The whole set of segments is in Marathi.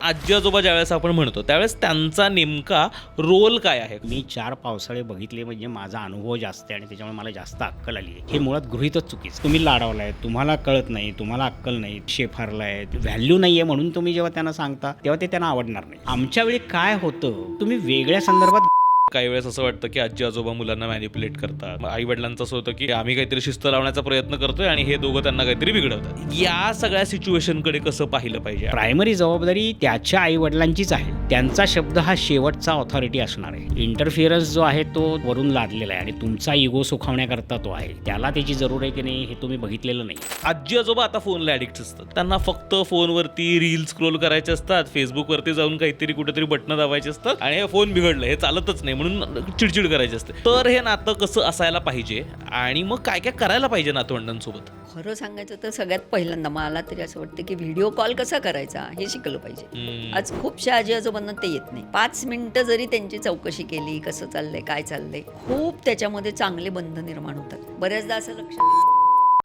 आजी आजोबा ज्यावेळेस आपण म्हणतो त्यावेळेस त्यांचा नेमका रोल काय आहे? मी 4 पावसाळे बघितले म्हणजे माझा अनुभव जास्त आहे आणि त्याच्यामुळे मला जास्त अक्कल आली आहे. हे मुळात गृहीतच चुकीचं. तुम्ही लाडावलाय, तुम्हाला कळत नाही, तुम्हाला अक्कल नाही, शेफारलाय, व्हॅल्यू नाही आहे म्हणून तुम्ही जेव्हा त्यांना सांगता तेव्हा ते त्यांना आवडणार नाही. आमच्या वेळी काय होतं, तुम्ही वेगळ्या संदर्भात काही वेळेस असं वाटतं की आजी आजोबा मुलांना मॅनिप्युलेट करतात. आई वडिलांचं असं होतं की आम्ही काहीतरी शिस्त लावण्याचा प्रयत्न करतोय आणि हे दोघं त्यांना काहीतरी बिघडवतात. या सगळ्या सिच्युएशनकडे कसं पाहिलं पाहिजे? प्रायमरी जबाबदारी त्याच्या आईवडिलांचीच आहे. त्यांचा शब्द हा शेवटचा ऑथॉरिटी असणार आहे. इंटरफिअरन्स जो आहे तो वरून लादलेला आहे आणि तुमचा इगो सुखावण्याकरता तो आहे. त्याला त्याची जरूर आहे की नाही हे तुम्ही बघितलेलं नाही. आजी आजोबा आता फोनला ॲडिक्ट असतात. त्यांना फक्त फोनवरती रील स्क्रोल करायचे असतात, फेसबुकवरती जाऊन काहीतरी कुठेतरी बटणं दाबायचे असतात आणि हे फोन बिघडलं, हे चालतच नाही म्हणून चिडचिड करायची असते. तर हे नातं कसं असायला पाहिजे आणि मग काय काय करायला पाहिजे नातवंडांसोबत? खरं सांगायचं तर सगळ्यात पहिल्यांदा मला तरी असं वाटतं की व्हिडिओ कॉल कसा करायचा हे शिकलं पाहिजे. आज खूपशा आजी आजोबांना ते येत नाही. 5 मिनिटं जरी त्यांची चौकशी केली, कसं चाललंय, काय चाललंय, खूप त्याच्यामध्ये चांगले बंध निर्माण होतात. बऱ्याचदा असं लक्षात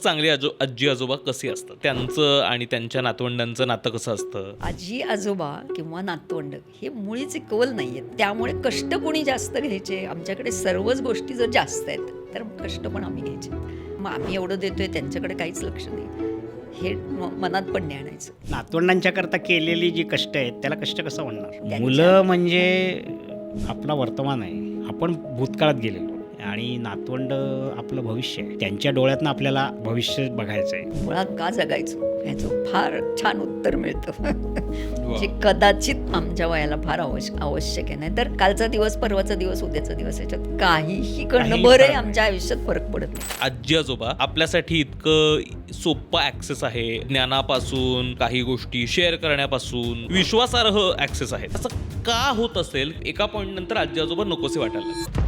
चांगले आजी आजोबा कसे असतात, त्यांचं आणि त्यांच्या नातवंडांचं नातं कसं असतं? आजी आजोबा किंवा नातवंड हे मुळीच इक्वल नाही आहेत. त्यामुळे कष्ट कोणी जास्त घ्यायचे, आमच्याकडे सर्वच गोष्टी जर जास्त आहेत तर कष्ट पण आम्ही घ्यायचे. मग आम्ही एवढं देतोय त्यांच्याकडे काहीच लक्ष नाही, हे मनात पण नाही आणायचं. नातवंडांच्या करता केलेली जी कष्ट आहेत त्याला कष्ट कसं म्हणणार? त्यांच्या- मुलं म्हणजे आपला वर्तमान आहे. आपण भूतकाळात गेलेलो आणि नातवंड आपलं भविष्य आहे. त्यांच्या डोळ्यातनं आपल्याला भविष्य बघायचं आहे. मुळात का जगायचं ह्याचं फार छान उत्तर मिळतं जे कदाचित आमच्या वयाला फार आवश्यक आहे. नाही तर कालचा दिवस, परवाचा दिवस, उद्याचा दिवस याच्यात काहीही करणं बरं आहे. आमच्या आयुष्यात फरक पडत नाही. आजी आजोबा आपल्यासाठी इतकं सोपं ॲक्सेस आहे, ज्ञानापासून काही गोष्टी शेअर करण्यापासून विश्वासार्ह ॲक्सेस आहे. असं का होत असेल? एका पॉईंट नंतर आजी आजोबा नकोसे वाटायला लागले.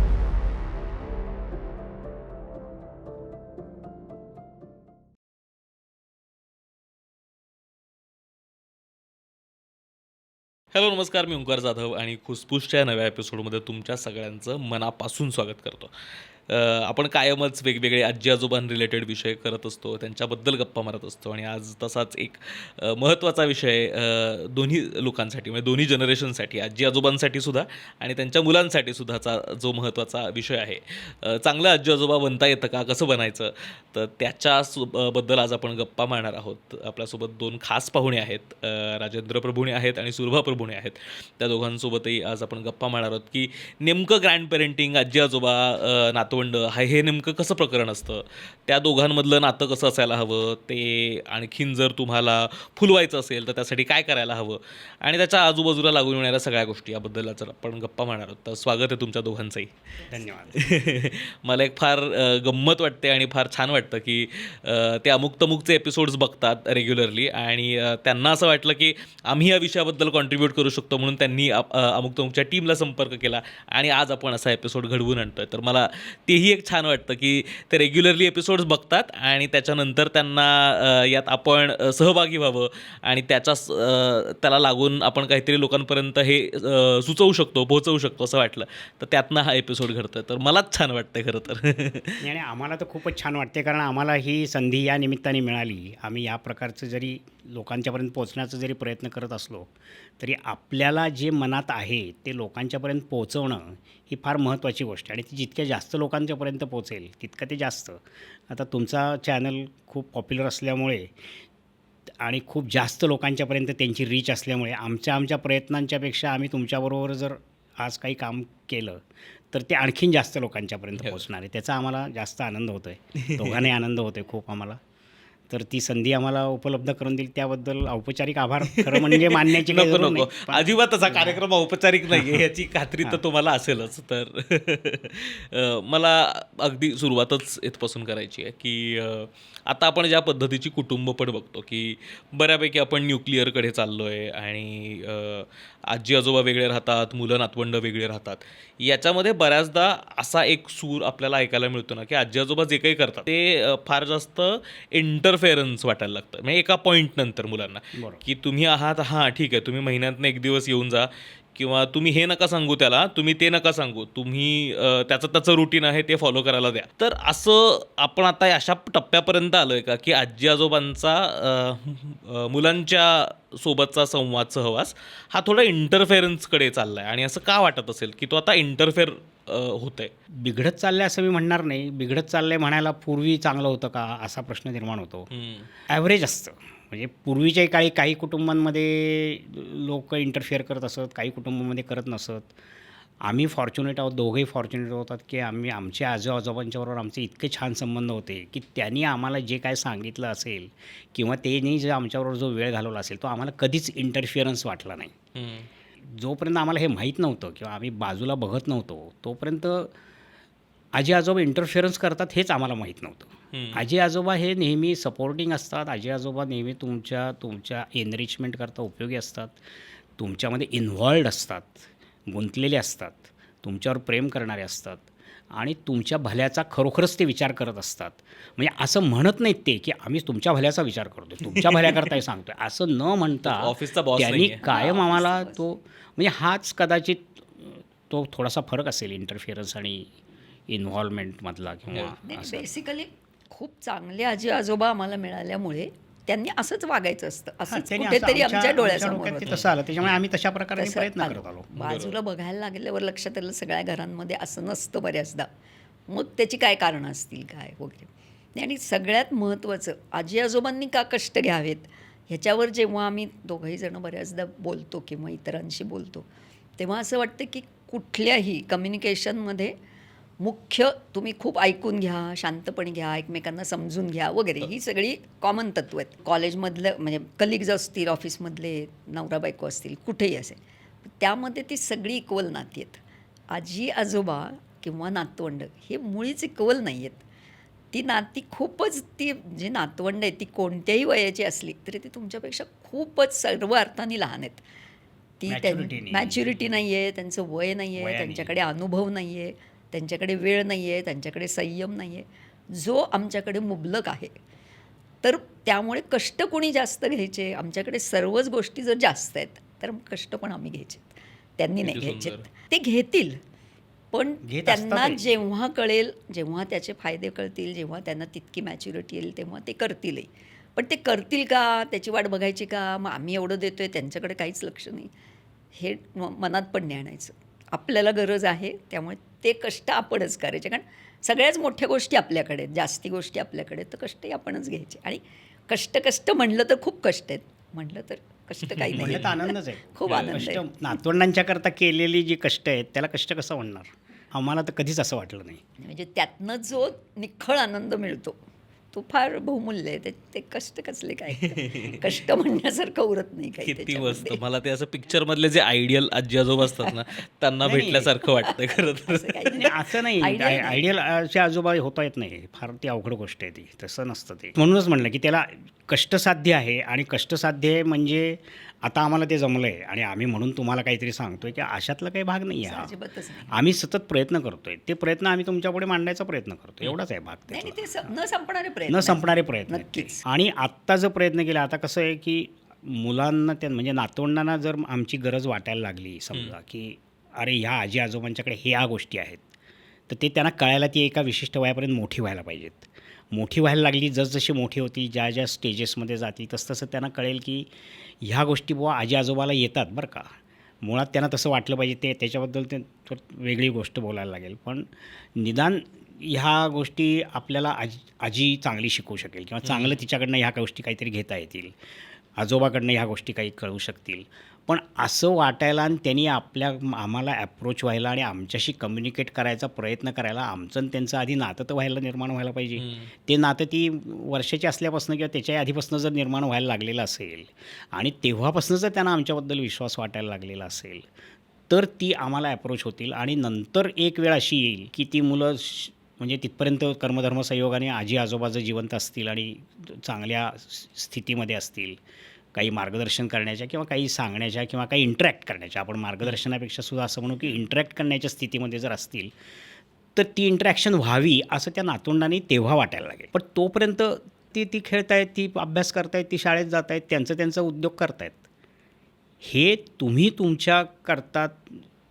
हॅलो नमस्कार, मी ओंकार जाधव आणि खुसफुसच्या नव्या एपिसोडमध्ये तुमच्या सगळ्यांचं मनापासून स्वागत करतो. आपण कायमच वेगवेगळे आजी आजोबां रिलेटेड विषय करत असतो, त्यांच्याबद्दल गप्पा मारत असतो आणि आज तसाच एक महत्त्वाचा विषय दोन्ही लोकांसाठी म्हणजे दोन्ही जनरेशनसाठी, आजी आजोबांसाठी सुद्धा आणि त्यांच्या मुलांसाठी सुद्धाचा जो महत्त्वाचा विषय आहे. चांगलं आजी आजोबा बनता येतं का, कसं बनायचं, तर त्याच्याबद्दल आज आपण गप्पा मारणार आहोत. आपल्यासोबत 2 खास पाहुणे आहेत, राजेंद्र प्रभुणे आहेत आणि सुरभा प्रभुणे आहेत. त्या दोघांसोबतही आज आपण गप्पा मारणार आहोत की नेमकं ग्रँड पेरेंटिंग, आजी आजोबा, नातवंड हे नेमकं कसं प्रकरण असतं, त्या दोघांमधलं नातं कसं असायला हवं, ते आणखीन जर तुम्हाला फुलवायचं असेल तर त्यासाठी काय करायला हवं आणि त्याच्या आजूबाजूला लागून येणाऱ्या सगळ्या गोष्टी याबद्दल जर आपण गप्पा मारणार आहोत. तर स्वागत आहे तुमच्या दोघांचंही. धन्यवाद. मला एक फार गंमत वाटते आणि फार छान वाटतं की ते अमुक तमुकचे एपिसोड्स बघतात रेग्युलरली आणि त्यांना असं वाटलं की आम्ही या विषयाबद्दल कॉन्ट्रीब्यूट करू शकतो म्हणून त्यांनी अमुक तमुकच्या टीमला संपर्क केला आणि आज आपण असा एपिसोड घडवून आणतो आहे. तर मला तेही एक छान वाटतं की ते रेग्युलरली एपिसोड्स बघतात आणि त्याच्यानंतर त्यांना यात आपण सहभागी व्हावं आणि त्याला लागून आपण काहीतरी लोकांपर्यंत हे सुचवू शकतो, पोहोचवू शकतो असं वाटलं. तर त्यातनं हा एपिसोड घडतो आहे. तर मलाच छान वाटतं खरं तर. आणि आम्हाला तर खूपच छान वाटते कारण आम्हाला ही संधी या निमित्ताने मिळाली. आम्ही या प्रकारचं जरी लोकांच्यापर्यंत पोहोचण्याचा जरी प्रयत्न करत असलो तरी आपल्याला जे मनात आहे ते लोकांच्यापर्यंत पोहोचवणं ही फार महत्त्वाची गोष्ट आहे आणि ती जितक्या जास्त लोकांच्यापर्यंत पोहोचेल तितकं ते जास्त. आता तुमचा चॅनल खूप पॉप्युलर असल्यामुळे आणि खूप जास्त लोकांच्यापर्यंत त्यांची रीच असल्यामुळे आमच्या प्रयत्नांच्यापेक्षा आम्ही तुमच्याबरोबर जर आज काही काम केलं तर ते आणखीन जास्त लोकांच्यापर्यंत पोहोचणार आहे. त्याचा आम्हाला जास्त आनंद होतो आहे. दोघांनाही आनंद होतो आहे खूप आम्हाला. तर ती संधी आम्हाला उपलब्ध करून दिली त्याबद्दल औपचारिक आभार खरं म्हणजे मानण्याची काही नको गरज नको, नाही. अजिबात असा कार्यक्रम औपचारिक नाही आहे याची खात्री तर तुम्हाला असेलच. तर मला अगदी सुरुवातच इथपासून करायची आहे की आता आपण ज्या पद्धतीची कुटुंब पण बघतो की बऱ्यापैकी आपण न्यूक्लिअरकडे चाललो आहे आणि आजी आजोबा वेगळे राहतात, मुलं नातवंड वेगळे राहतात. याच्यामध्ये बऱ्याचदा असा एक सूर आपल्याला ऐकायला मिळतो ना की आजी आजोबा जे काही करतात ते फार जास्त इंटरफेरन्स वाटायला लागतं म्हणजे एका पॉईंट नंतर मुलांना बरोबर. की तुम्ही आहात, हां ठीक आहे, तुम्ही महिन्यातनं 1 दिवस येऊन जा किंवा तुम्ही हे नका सांगू त्याला, तुम्ही ते नका सांगू, तुम्ही त्याचं रुटीन आहे ते फॉलो करायला द्या. तर असं आपण आता अशा टप्प्यापर्यंत आलो आहे का की आजी आजोबांचा मुलांच्या सोबतचा संवाद सहवास हा थोडा इंटरफेरन्सकडे चालला आहे, आणि असं का वाटत असेल की तो आता इंटरफेअर होत आहे? बिघडत चाललंय असं मी म्हणणार नाही. बिघडत चाललंय म्हणायला पूर्वी चांगलं होतं का असा प्रश्न निर्माण होतो. ॲव्हरेज असतं. म्हणजे पूर्वीच्याही काळी काही कुटुंबांमध्ये लोक इंटरफिअर करत असत, काही कुटुंबामध्ये करत नसत. आम्ही फॉर्च्युनेट आहोत, दोघंही फॉर्च्युनेट होतात की आमच्या आजोबांच्याबरोबर आमचे इतके छान संबंध होते की त्यांनी आम्हाला जे काय सांगितलं असेल किंवा त्यांनी जे आमच्याबरोबर जो वेळ घालवला असेल तो आम्हाला कधीच इंटरफिअरन्स वाटला नाही. जोपर्यंत आम्हाला हे माहीत नव्हतं किंवा आम्ही बाजूला बघत नव्हतो तोपर्यंत आजी आजोबा इंटरफिअरन्स करतात हेच आम्हाला माहीत नव्हतं. आजी आजोबा हे नेहमी सपोर्टिंग असतात. आजी आजोबा नेहमी तुमच्या एनरिचमेंट करता उपयोगी असतात, तुमच्यामध्ये इन्व्हॉल्ड असतात, गुंतलेले असतात, तुमच्यावर प्रेम करणारे असतात आणि तुमच्या भल्याचा खरोखरच ते विचार करत असतात. म्हणजे असं म्हणत नाहीत ते की आम्ही तुमच्या भल्याचा विचार करतो, तुमच्या भल्याकरताही सांगतोय असं न म्हणता ऑफिसचा बॉस त्यांनी नाहीये. कायम आम्हाला तो म्हणजे हाच कदाचित तो थोडासा फरक असेल इंटरफिअरन्स आणि इन्व्हॉल्वमेंटमधला किंवा असं. बेसिकली खूप चांगले आजी आजोबा आम्हाला मिळाल्यामुळे त्यांनी असंच वागायचं असतं, असंच त्यांनी कुठेतरी असं आमच्या डोळ्यासमोर डोक्यात ते होतं. तसं आलं, त्याच्यामुळे आम्ही तशा प्रकारे तसं प्रयत्न आलं. करत आलो. बाजूला बघायला लागल्यावर लक्षात आलं सगळ्या घरांमध्ये असं नसतं बऱ्याचदा. मग त्याची काय कारणं असतील काय वगैरे. आणि सगळ्यात महत्त्वाचं आजी आजोबांनी का कष्ट घ्यावेत ह्याच्यावर जेव्हा आम्ही दोघंही जण बऱ्याचदा बोलतो किंवा इतरांशी बोलतो तेव्हा असं वाटतं की कुठल्याही कम्युनिकेशनमध्ये मुख्य तुम्ही खूप ऐकून घ्या, शांतपणे घ्या, एकमेकांना समजून घ्या वगैरे, ही सगळी कॉमन तत्त्व आहेत. कॉलेजमधलं म्हणजे कलिग्ज असतील, ऑफिसमधले नवरा बायको असतील, कुठेही असेल, त्यामध्ये ती सगळी इक्वल नाती आहेत. आजी आजोबा किंवा नातवंड हे मुळीच इक्वल नाही आहेत. ती नाती खूपच, ती जी नातवंड आहेत ती कोणत्याही वयाची असली तरी ती तुमच्यापेक्षा खूपच सर्व अर्थाने लहान आहेत. ती मॅच्युरिटी नाही आहे, त्यांचं वय नाही आहे, त्यांच्याकडे अनुभव नाही आहे, त्यांच्याकडे वेळ नाही आहे, त्यांच्याकडे संयम नाही आहे, जो आमच्याकडे मुबलक आहे. तर त्यामुळे कष्ट कोणी जास्त घ्यायचे, आमच्याकडे सर्वच गोष्टी जर जास्त आहेत तर कष्ट पण आम्ही घ्यायचे, त्यांनी नाही घ्यायचे. ते घेतील पण त्यांना जेव्हा कळेल, जेव्हा त्याचे फायदे कळतील, जेव्हा त्यांना तितकी मॅच्युरिटी येईल तेव्हा ते करतीलही. पण ते करतील का, त्याची वाट बघायची का, मग आम्ही एवढं देतो आहे त्यांच्याकडे काहीच लक्ष नाही, हे मनात पण नाही आणायचं. आपल्याला गरज आहे त्यामुळे ते कष्ट आपणच करायचे, कारण सगळ्याच मोठ्या गोष्टी आपल्याकडे आहेत, जास्ती गोष्टी आपल्याकडे आहेत, तर कष्टही आपणच घ्यायचे. आणि कष्ट म्हणलं तर खूप कष्ट आहेत, म्हटलं तर कष्ट काही नाही, म्हणलं तर आनंदच आहे. खूप आनंद आहे. नातवंडांच्या करता केलेली जी कष्ट आहेत त्याला कष्ट कसं म्हणणार, आम्हाला तर कधीच असं वाटलं नाही. म्हणजे त्यातनं जो निखळ आनंद मिळतो तो फार बहुमूल्य आहे. ते कष्ट कसले काय, कष्ट म्हणण्यासारखं उरत नाही काही किती त्याच्यामध्ये. मस्त. मला ते असं पिक्चर मधले जे आयडियल आजी आजोबा असतात ना त्यांना भेटल्यासारखं वाटतंय खरं तर. असं काही नाही. नाही, असं नाही, Ideal नाही. आयडियलचे आजोबा होता येत नाही, फार ती अवघड गोष्ट आहे ती, तसं नसतं ते. म्हणूनच म्हणलं की त्याला कष्टसाध्य आहे. आणि कष्टसाध्य म्हणजे आता आम्हाला ते जमलं आहे आणि आम्ही म्हणून तुम्हाला काहीतरी सांगतोय की अशातला काही भाग नाही आहे. अजिबातच नाही. आम्ही सतत प्रयत्न करतोय, ते प्रयत्न आम्ही तुमच्यापुढे मांडायचा प्रयत्न करतो, एवढाच आहे भाग नाही, त्यातला. ते न संपणारे प्रयत्न न आहेत. संपणारे प्रयत्न आहेत ते. नक्कीच. आणि आत्ता जो प्रयत्न केला, आता कसं आहे की मुलांना म्हणजे नातवंडांना जर आमची गरज वाटायला लागली समजा की अरे ह्या आजी आजोबांच्याकडे ह्या गोष्टी आहेत, तर ते त्यांना कळायला ती एका विशिष्ट वयापर्यंत मोठी व्हायला पाहिजेत. मोठी व्हायला लागली, जसजशी मोठी होती, ज्या ज्या स्टेजेसमध्ये जाती तसं त्यांना कळेल की ह्या गोष्टी बुवा आजी आजोबाला येतात बरं का. मुळात त्यांना तसं वाटलं पाहिजे, ते त्याच्याबद्दल ते वेगळी गोष्ट बोलायला लागेल, पण निदान ह्या गोष्टी आपल्याला आजी चांगली शिकवू शकेल किंवा चांगलं तिच्याकडनं ह्या गोष्टी काहीतरी घेता येतील, आजोबाकडनं ह्या गोष्टी काही कळू शकतील. पण असं वाटायला आणि त्यांनी आम्हाला ॲप्रोच व्हायला आणि आमच्याशी कम्युनिकेट करायचा प्रयत्न करायला आमचं आणि त्यांचं आधी नातं तर निर्माण व्हायला पाहिजे. ते नातं ती वर्षाची असल्यापासून किंवा त्याच्याही आधीपासून जर निर्माण व्हायला लागलेलं असेल आणि तेव्हापासून जर त्यांना आमच्याबद्दल विश्वास वाटायला लागलेला असेल तर ती आम्हाला ॲप्रोच होतील. आणि नंतर एक वेळ अशी येईल की ती मुलं म्हणजे तिथपर्यंत कर्मधर्म संयोगाने आजी आजोबा जर जिवंत असतील आणि चांगल्या स्थितीमध्ये असतील, काही मार्गदर्शन करण्याच्या किंवा काही सांगण्याच्या किंवा काही इंटरॅक्ट करण्याच्या, आपण मार्गदर्शनापेक्षा सुद्धा असं म्हणू की इंटरॅक्ट करण्याच्या स्थितीमध्ये जर असतील तर ती इंटरॅक्शन व्हावी असं त्या नातवंडांनी तेव्हा वाटायला लागेल. पण तोपर्यंत ती खेळत आहेत, ती अभ्यास करतायत, ती शाळेत जात आहेत, त्यांचं उद्योग करतायत. हे तुम्ही तुमच्याकरता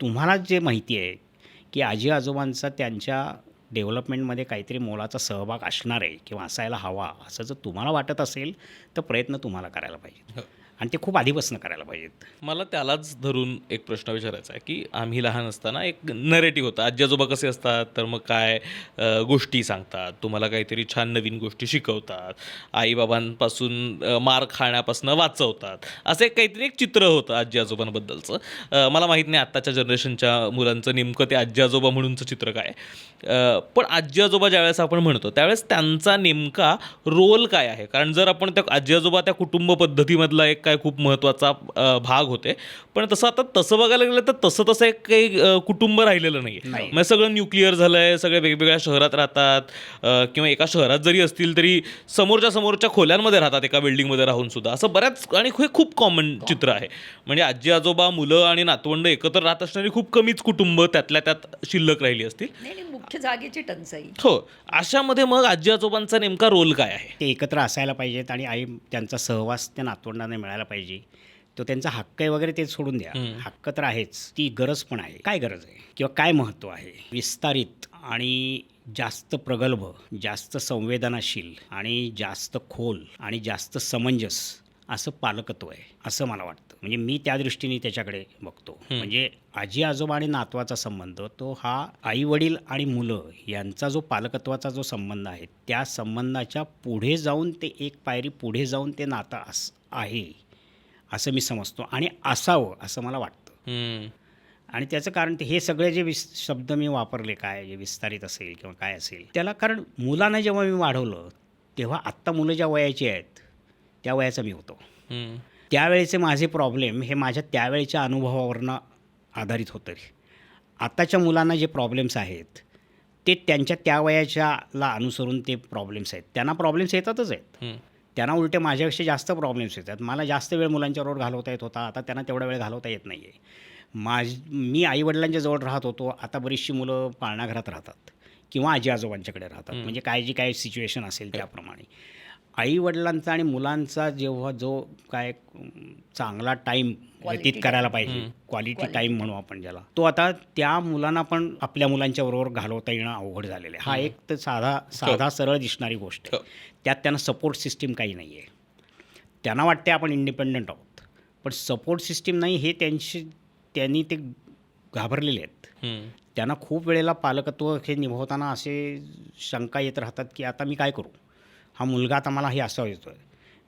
तुम्हाला जे माहिती आहे की आजी आजोबांचा त्यांच्या डेव्हलपमेंटमध्ये काहीतरी मोलाचा सहभाग असणार आहे किंवा असायला हवा असं जर तुम्हाला वाटत असेल तर प्रयत्न तुम्हाला करायला पाहिजेत आणि ते खूप आधीपासून करायला पाहिजेत. मला त्यालाच धरून एक प्रश्न विचारायचा आहे की आम्ही लहान असताना एक नरेटिव्ह होता. आजी आजोबा कसे असतात तर मग काय गोष्टी सांगतात, तुम्हाला काहीतरी छान नवीन गोष्टी शिकवतात, आईबाबांपासून मार खाण्यापासून वाचवतात, असं एक काहीतरी एक चित्र होतं आजी आजोबांबद्दलचं. मला माहीत नाही आत्ताच्या जनरेशनच्या मुलांचं नेमकं ते आजी आजोबा म्हणूनचं चित्र काय आहे. पण आजी आजोबा ज्यावेळेस आपण म्हणतो त्यावेळेस त्यांचा नेमका रोल काय आहे? कारण जर आपण त्या आजी आजोबा त्या कुटुंब पद्धतीमधला एक काय खूप महत्त्वाचा भाग होते, पण तसं बघायला गेलं तर तसं एक काही कुटुंब राहिलेलं नाही आहे. मग सगळं न्यूक्लिअर झालं आहे, सगळे वेगवेगळ्या शहरात राहतात किंवा एका शहरात जरी असतील तरी समोरच्या खोल्यांमध्ये राहतात, एका बिल्डिंगमध्ये राहून सुद्धा, असं बऱ्याच आणि हे खूप कॉमन चित्र आहे. म्हणजे आजी आजोबा, मुलं आणि नातवंड एकत्र राहत असणारी खूप कमीच कुटुंब त्यातल्या त्यात शिल्लक राहिली असतील. नाही मुख्य जागेची टंचाई. हो, अशामध्ये मग आजी आजोबांचा नेमका रोल काय आहे? ते एकत्र असायला पाहिजेत आणि त्यांचा सहवास त्या नातवंडांना मिळायला पाहिजे. तो त्यांचा हक्क आहे वगैरे ते सोडून द्या, हक्क तर आहेच, ती गरज पण आहे. काय गरज आहे किंवा काय महत्त्व आहे? विस्तारित आणि जास्त प्रगल्भ, जास्त संवेदनाशील आणि जास्त खोल आणि जास्त समंजस असं पालकत्व आहे असं मला वाटतं. म्हणजे मी त्या दृष्टीने त्याच्याकडे बघतो. म्हणजे आजी आजोबा आणि नातवाचा संबंध तो हा आई वडील आणि मुलं यांचा जो पालकत्वाचा जो संबंध आहे त्या संबंधाच्या पुढे जाऊन ते एक पायरी पुढे जाऊन ते नातं आहे असं मी समजतो आणि असावं असं मला वाटतं. आणि त्याचं कारण हे सगळे जे शब्द मी वापरले, काय जे विस्तारित असेल किंवा काय असेल, त्याला कारण मुलांना जेव्हा मी वाढवलं तेव्हा आत्ता मुलं ज्या वयाची आहेत त्या वयाचा मी होतो. त्यावेळेचे माझे प्रॉब्लेम हे माझ्या त्यावेळेच्या अनुभवावरनं आधारित होतं. आत्ताच्या मुलांना जे प्रॉब्लेम्स आहेत ते त्यांच्या त्या वयाच्याला अनुसरून ते प्रॉब्लेम्स आहेत. त्यांना प्रॉब्लेम्स येतातच आहेत. त्यांना उलटे माझ्यापेक्षा जास्त प्रॉब्लेम्स येतात. मला जास्त वेळ मुलांच्याबरोबर घालवता येत होता, आता त्यांना तेवढा वेळ घालवता येत नाही आहे. मी आईवडिलांच्या जवळ राहत होतो, आता बरीचशी मुलं पाळणाघरात राहतात किंवा आजी आजोबांच्याकडे राहतात. म्हणजे काय सिच्युएशन असेल त्याप्रमाणे आईवडिलांचा आणि मुलांचा जेव्हा जो काय चांगला टाईम व्यतीत करायला पाहिजे, क्वालिटी टाईम म्हणू आपण ज्याला, तो आता त्या मुलांना पण आपल्या मुलांच्या बरोबर घालवता येणं अवघड झालेलं आहे. हा एक तर साधा सरळ दिसणारी गोष्ट आहे. त्यात त्यांना सपोर्ट सिस्टीम काही नाही आहे. त्यांना वाटते आपण इंडिपेंडंट आहोत, पण सपोर्ट सिस्टीम नाही हे त्यांनी ते घाबरलेले आहेत. त्यांना खूप वेळेला पालकत्व हे निभवताना असे शंका येत राहतात की आता मी काय करू, हा मुलगा आता मला हे असं येतो आहे.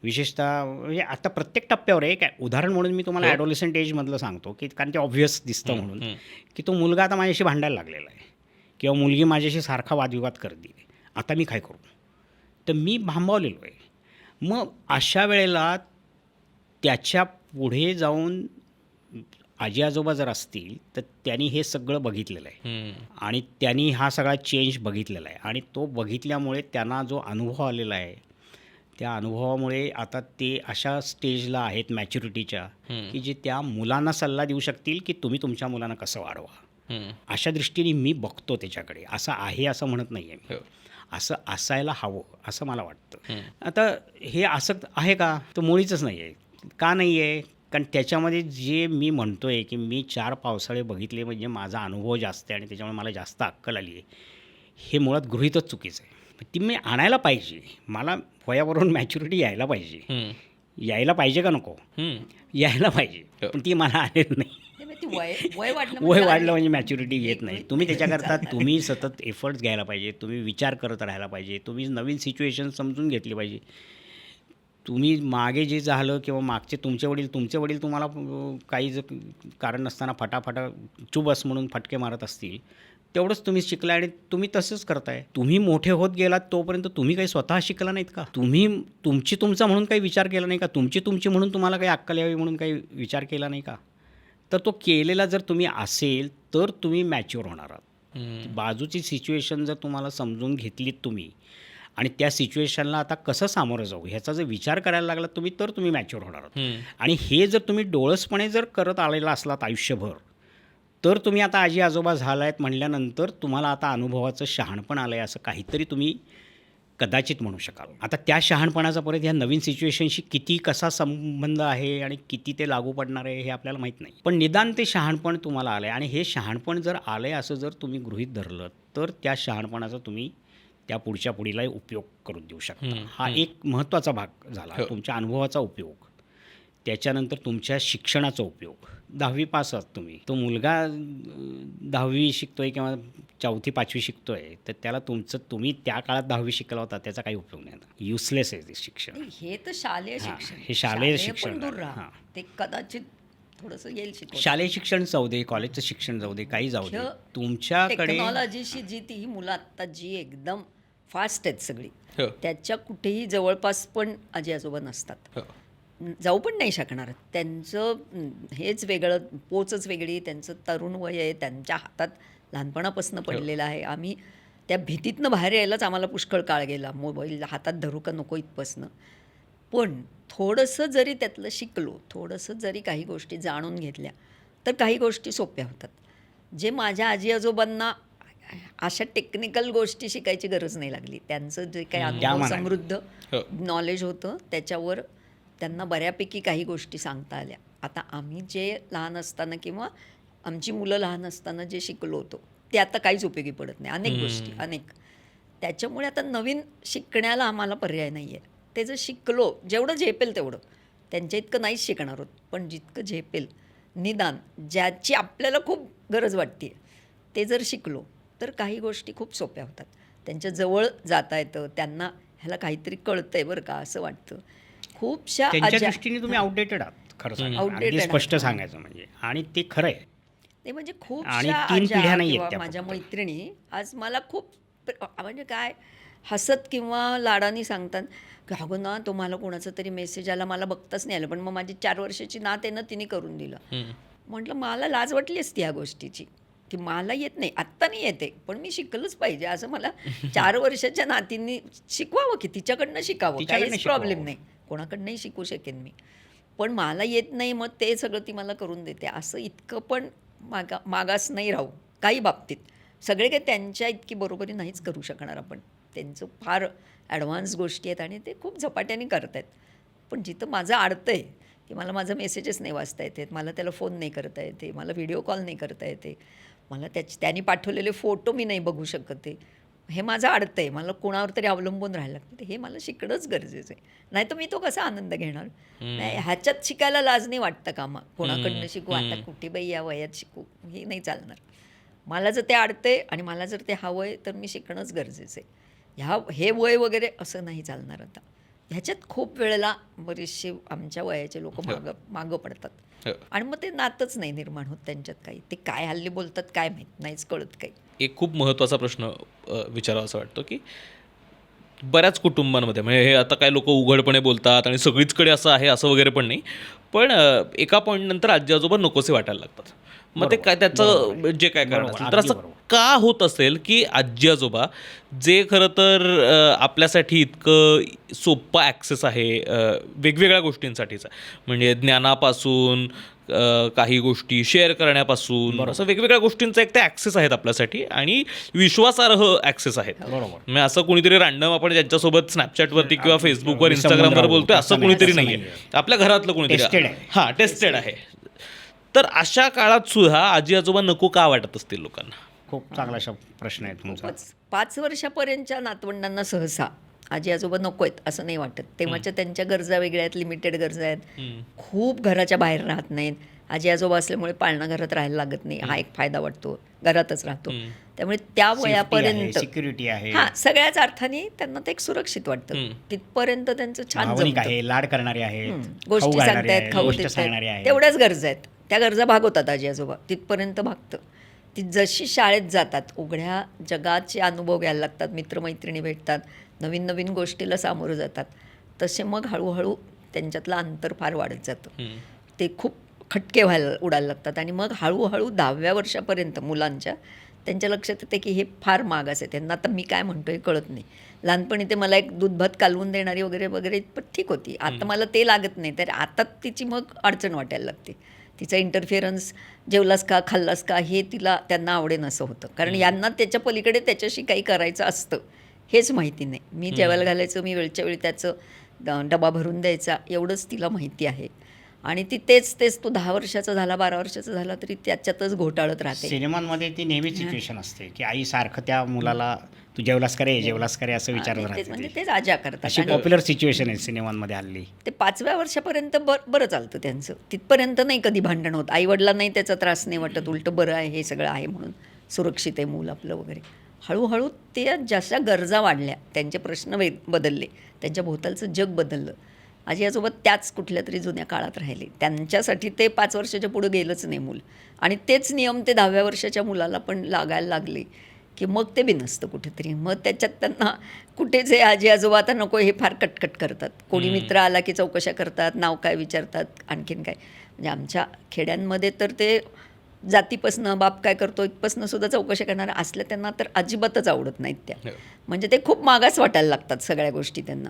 विशेषतः म्हणजे आता प्रत्येक टप्प्यावर आहे. काय उदाहरण म्हणून मी तुम्हाला ॲडोलेसंट एजमधलं सांगतो की कारण ते ऑब्व्हियस दिसतं म्हणून की तो मुलगा आता माझ्याशी भांडायला लागलेला आहे किंवा मुलगी माझ्याशी सारखा वादविवाद करते. आता मी काय करू, तर मी भांबावलेलो आहे. मग अशा वेळेला त्याच्या पुढे जाऊन आजी आजोबा जर असतील तर त्यांनी हे सगळं बघितलेलं आहे आणि त्यांनी हा सगळा चेंज बघितलेला आहे आणि तो बघितल्यामुळे त्यांना जो अनुभव आलेला आहे त्या अनुभवामुळे आता ते अशा स्टेजला आहेत मॅच्युरिटीच्या की जे त्या मुलांना सल्ला देऊ शकतील की तुम्ही तुमच्या मुलांना कसं वाढवा. अशा दृष्टीने मी बघतो त्याच्याकडे. असं आहे असं म्हणत नाही आहे मी, असं असायला हवं असं मला वाटतं. आता हे असं आहे का, तर मुळीच नाही आहे. का नाही आहे, कारण त्याच्यामध्ये जे मी म्हणतो आहे की मी 4 पावसाळे बघितले, म्हणजे माझा अनुभव जास्त आहे आणि त्याच्यामुळे मला जास्त अक्कल आली आहे, हे मुळात गृहीतच चुकीचं आहे. ती मी आणायला पाहिजे. मला वयावरून मॅच्युरिटी यायला पाहिजे. यायला पाहिजे का नको, यायला पाहिजे, पण ती मला आलेली नाही. वय वाढलं म्हणजे मॅच्युरिटी येत नाही. तुम्ही त्याच्याकरता तुम्ही सतत एफर्ट्स घ्यायला पाहिजे, तुम्ही विचार करत राहायला पाहिजे, तुम्ही नवीन सिच्युएशन समजून घेतली पाहिजे. तुम्ही मागे जे झालं किंवा मागचे तुमचे वडील तुम्हाला काही जर कारण नसताना फटाफटा चुबस म्हणून फटके मारत असतील, तेवढंच तुम्ही शिकला आणि तुम्ही तसंच करताय. तुम्ही मोठे होत गेलात तोपर्यंत तुम्ही काही स्वतः शिकला नाहीत का? तुम्ही तुमचा म्हणून काही विचार केला नाही का? तुमची म्हणून तुम्हाला काही अक्कल यावी म्हणून काही विचार केला नाही का? तर तो केलेला जर तुम्ही असेल तर तुम्ही मॅच्युअर होणार आहात. बाजूची सिच्युएशन जर तुम्हाला समजून घेतलीत तुम्ही आणि त्या सिच्युएशनला आता कसं सामोरं जाऊ ह्याचा जर विचार करायला लागला तुम्ही, तर तुम्ही मॅच्युअर होणार आहात. आणि हे जर तुम्ही डोळसपणे जर करत आलेला असलात आयुष्यभर, तर तुम्ही आता आजी आजोबा झाला आहेत म्हटल्यानंतर तुम्हाला आता अनुभवाचं शहाणपण आलं आहे असं काहीतरी तुम्ही कदाचित म्हणू शकाल. आता त्या शहाणपणाचा परत ह्या नवीन सिच्युएशनशी कसा संबंध आहे आणि किती ते लागू पडणार आहे हे आपल्याला माहीत नाही. पण निदान ते शहाणपण तुम्हाला आलं आहे आणि हे शहाणपण जर आलं आहे असं जर तुम्ही गृहीत धरलं तर त्या शहाणपणाचा तुम्ही त्या पुढच्या पिढीलाही उपयोग करून देऊ शकता. हा एक महत्त्वाचा भाग झाला. तुमच्या अनुभवाचा उपयोग, त्याच्यानंतर तुमच्या शिक्षणाचा उपयोग. 10वी पास आहात तुम्ही, तो मुलगा 10वी शिकतोय किंवा 4थी 5वी शिकतोय तर त्याला तुम्ही त्या काळात 10वी शिकला होता त्याचा काही उपयोग नाही. युजलेस आहे ते शिक्षण. हे तर शालेय हां, शिक्षण. हे शालेय पण शिक्षण दूर झालं. राहा. हां. ते कदाचित थोडंसं येईल शिकवलं. शालेय शिक्षण जाऊ दे, कॉलेजचं शिक्षण जाऊ दे, काही जाऊ दे, तुमच्याकडे टेक्नॉलॉजीशी जी मुलं आत्ता जी एकदम फास्ट आहेत सगळी, हो. त्याच्या कुठेही जवळपास पण आजी आजोबा नसतात. हो. जाऊ पण नाही शकणार. त्यांचं हेच वेगळं, पोचच वेगळी, त्यांचं तरुण वय आहे, त्यांच्या हातात लहानपणापासून पडलेलं आहे. आम्ही त्या भीतीतनं बाहेर यायलाच आम्हाला पुष्कळ काळ गेला, मोबाईल हातात धरू का नको इथपासनं. पण थोडंसं जरी त्यातलं शिकलो, थोडंसं जरी काही गोष्टी जाणून घेतल्या तर काही गोष्टी सोप्या होतात. जे माझ्या आजी आजोबांना अशा टेक्निकल गोष्टी शिकायची गरज नाही लागली. त्यांचं जे काही अनुभव त्यामानाने. समृद्ध हो. नॉलेज होतं त्याच्यावर त्यांना बऱ्यापैकी काही गोष्टी सांगता आल्या. आता आम्ही जे लहान असताना किंवा आमची मुलं लहान असताना जे शिकलो होतो ते आता काहीच उपयोगी पडत नाही. अनेक गोष्टी, अनेक. त्याच्यामुळे आता नवीन शिकण्याला आम्हाला पर्याय नाही आहे. ते जर शिकलो, जेवढं झेपेल तेवढं, त्यांच्या इतकं नाहीच शिकणार आहोत, पण जितकं झेपेल, निदान ज्याची आपल्याला खूप गरज वाटते ते जर शिकलो तर काही गोष्टी खूप सोप्या होतात. त्यांच्या जवळ जाता येतं, त्यांना ह्याला काहीतरी कळतंय बरं का असं वाटतं. खूपशा त्यांच्या दृष्टीने तुम्ही आउटडेटेड आहात खरं सांगा. Outdated अगदी आहात. स्पष्ट सांगायचं म्हणजे, आणि ते खरं आहे. ते म्हणजे आणि खूपशा 3 आज्या पिढ्या नाही आहेत किंवा त्या माझ्या फक्त. मैत्रिणी आज मला खूप म्हणजे काय हसत किंवा लाडानी सांगतात की अगं ना तो मला कोणाचा तरी मेसेज आला, मला बघताच नाही आलं, पण मग माझी 4 वर्षाची नात आहे ना तिने करून दिलं. म्हटलं मला लाज वाटली असती या गोष्टीची की मला येत नाही, आत्ता नाही येते, पण मी शिकलंच पाहिजे असं मला 4 वर्षाच्या नातींनी शिकवावं की तिच्याकडनं शिकावं. तिच्याकडनं काहीच शिकवावं. प्रॉब्लेम नाही, कोणाकडनंही शिकू शकेन मी, पण मला येत नाही, मग ते सगळं ती मला करून देते. असं इतकं पण मागास नाही राहू काही बाबतीत. सगळे काही त्यांच्या इतकी बरोबरी नाहीच करू शकणार आपण. त्यांचं फार ॲडव्हान्स गोष्टी आहेत आणि ते खूप झपाट्याने करत आहेत. पण जिथं माझं अडतं आहे की मला माझं मेसेजेस नाही वाचता येते, मला त्याला फोन नाही करता येते, मला व्हिडिओ कॉल नाही करता येते, मला त्यांनी पाठवलेले फोटो मी नाही बघू शकते, हे माझं अडतं आहे, मला कोणावर तरी अवलंबून राहायला लागतं, हे मला शिकणंच गरजेचं आहे. नाही तर मी तो कसा आनंद घेणार. नाही, ह्याच्यात शिकायला लाज नाही वाटतं का मग कोणाकडनं शिकू, आता कुठे बाई या वयात शिकू, हे नाही चालणार. मला जर ते अडतंय आणि मला जर ते हवं आहे तर मी शिकणंच गरजेचं आहे. हे वय वगैरे असं नाही चालणार आता. ह्याच्यात खूप वेळेला बरेचसे आमच्या वयाचे लोक मागं पडतात आणि मग ते नातच नाही निर्माण होत त्यांच्यात. काही ते काय हल्ली बोलतात काय माहीत, नाहीच कळत काही. एक खूप महत्त्वाचा प्रश्न विचारावा असं वाटतो की बऱ्याच कुटुंबांमध्ये म्हणजे हे आता काय लोक उघडपणे बोलतात आणि सगळीचकडे असं आहे असं वगैरे पण नाही, पण एका पॉईंटनंतर आजी आजोबा नकोसे वाटायला लागतात. मग ते काय त्याचं जे काय कारण असेल तर असं का होत असेल की आजी आजोबा जे खरं तर आपल्यासाठी इतकं सोपं ॲक्सेस आहे वेगवेगळ्या गोष्टींसाठीचा, म्हणजे ज्ञानापासून काही गोष्टी शेअर करण्यापासून असं वेगवेगळ्या गोष्टींचा एक ते ॲक्सेस आहेत आपल्यासाठी आणि विश्वासार्ह ॲक्सेस आहेत. बरोबर. म्हणजे असं कुणीतरी रँडम आपण ज्यांच्यासोबत स्नॅपचॅटवरती किंवा फेसबुकवर इंस्टाग्रामवर बोलतोय असं कुणीतरी नाही आहे, आपल्या घरातलं कुणीतरी. हां, टेस्टेड आहे. तर अशा काळात सुद्धा आजी आजोबा नको का वाटत असतील लोकांना? खूप चांगला असा प्रश्न आहे तुमचा. 5 वर्षापर्यंतच्या नातवंडांना सहसा आजी आजोबा नको आहेत असं नाही वाटत. तेव्हाच्या त्यांच्या गरजा वेगळ्या आहेत, लिमिटेड गरजा आहेत, खूप घराच्या बाहेर राहत नाहीत. आजी आजोबा असल्यामुळे पाळणा घरात राहायला लागत नाही, हा एक फायदा वाटतो, घरातच राहतो. त्यामुळे त्या वयापर्यंत सिक्युरिटी आहे, हां, सगळ्याच अर्थाने त्यांना ते एक सुरक्षित वाटतं. तिथपर्यंत त्यांचं छान जमतं. आहे, लाड करणारे आहेत, गोष्टी सांगतायत, खाऊ सांगणारे देतात, आहेत, तेवढ्याच गरजा आहेत, त्या गरजा भागवतात आजी आजोबा, तिथपर्यंत भागतं. ती जशी शाळेत जातात, उघड्या जगाचे अनुभव घ्यायला लागतात, मित्रमैत्रिणी भेटतात, नवीन नवीन गोष्टीला सामोरं जातात, तसे मग हळूहळू त्यांच्यातलं अंतर फार वाढत जातं. ते खूप खटके उडायला लागतात आणि मग हळूहळू 10व्या वर्षापर्यंत मुलांच्या त्यांच्या लक्षात येते की हे फार मागास आहे. त्यांना आता मी काय म्हणतो हे कळत नाही. लहानपणी ते मला एक दूध भात कालवून देणारी वगैरे वगैरे पण ठीक होती, आता मला ते लागत नाही. तर आता तिची मग अडचण वाटायला लागते. तिचा इंटरफिअरन्स, जेवलास का खाल्लास का हे त्यांना आवडेन असं होतं. कारण यांना त्याच्या पलीकडे त्याच्याशी काही करायचं असतं हेच माहिती नाही. मी जेवायला घालायचं, मी वेळच्या वेळी त्याचं डबा भरून द्यायचा, एवढंच तिला माहिती आहे. आणि ती तेच तो 10 वर्षाचा झाला, 12 वर्षाचा झाला तरी त्याच्यातच घोटाळत राहते. सिनेमांमध्ये ती नेहमीच सिच्युएशन असते की आई सारखं त्या मुलाला तू जेवलास करे जेवलास करे असं विचारत आणि तेच म्हणजे राहते. तेच आजा करतात. अशी आणि पॉप्युलर सिच्युएशन आहे सिनेमांमध्ये हल्ली. ते 5व्या वर्षापर्यंत बरं चालतं त्यांचं. तिथपर्यंत नाही कधी भांडण होत. आईवडिलांनाही त्याचा त्रास नाही वाटत, उलटं बरं आहे, हे सगळं आहे म्हणून, सुरक्षित आहे मूल आपलं वगैरे. हळूहळू त्या जशा गरजा वाढल्या, त्यांचे प्रश्न बदलले, त्यांच्या भोवतालचं जग बदललं. आजी आजोबा त्याच कुठल्या तरी जुन्या काळात राहिले. त्यांच्यासाठी ते 5 वर्षाच्या पुढे गेलंच नाही मूल. आणि तेच नियम ते 10व्या वर्षाच्या मुलाला पण लागायला लागले की मग ते बिनसतं कुठेतरी. मग त्याच्यात त्यांना कुठेच हे आजी आजोबा आता नको हे फार कटकट करतात. कोणी मित्र आला की चौकशा करतात, नाव काय विचारतात, आणखीन काय. म्हणजे आमच्या खेड्यांमध्ये तर ते जातीपासनं, बाप काय करतो इथपासनं सुद्धा चौकशा करणाऱ्या असल्या त्यांना तर अजिबातच आवडत नाहीत त्या. म्हणजे ते खूप मागास वाटायला लागतात सगळ्या गोष्टी त्यांना.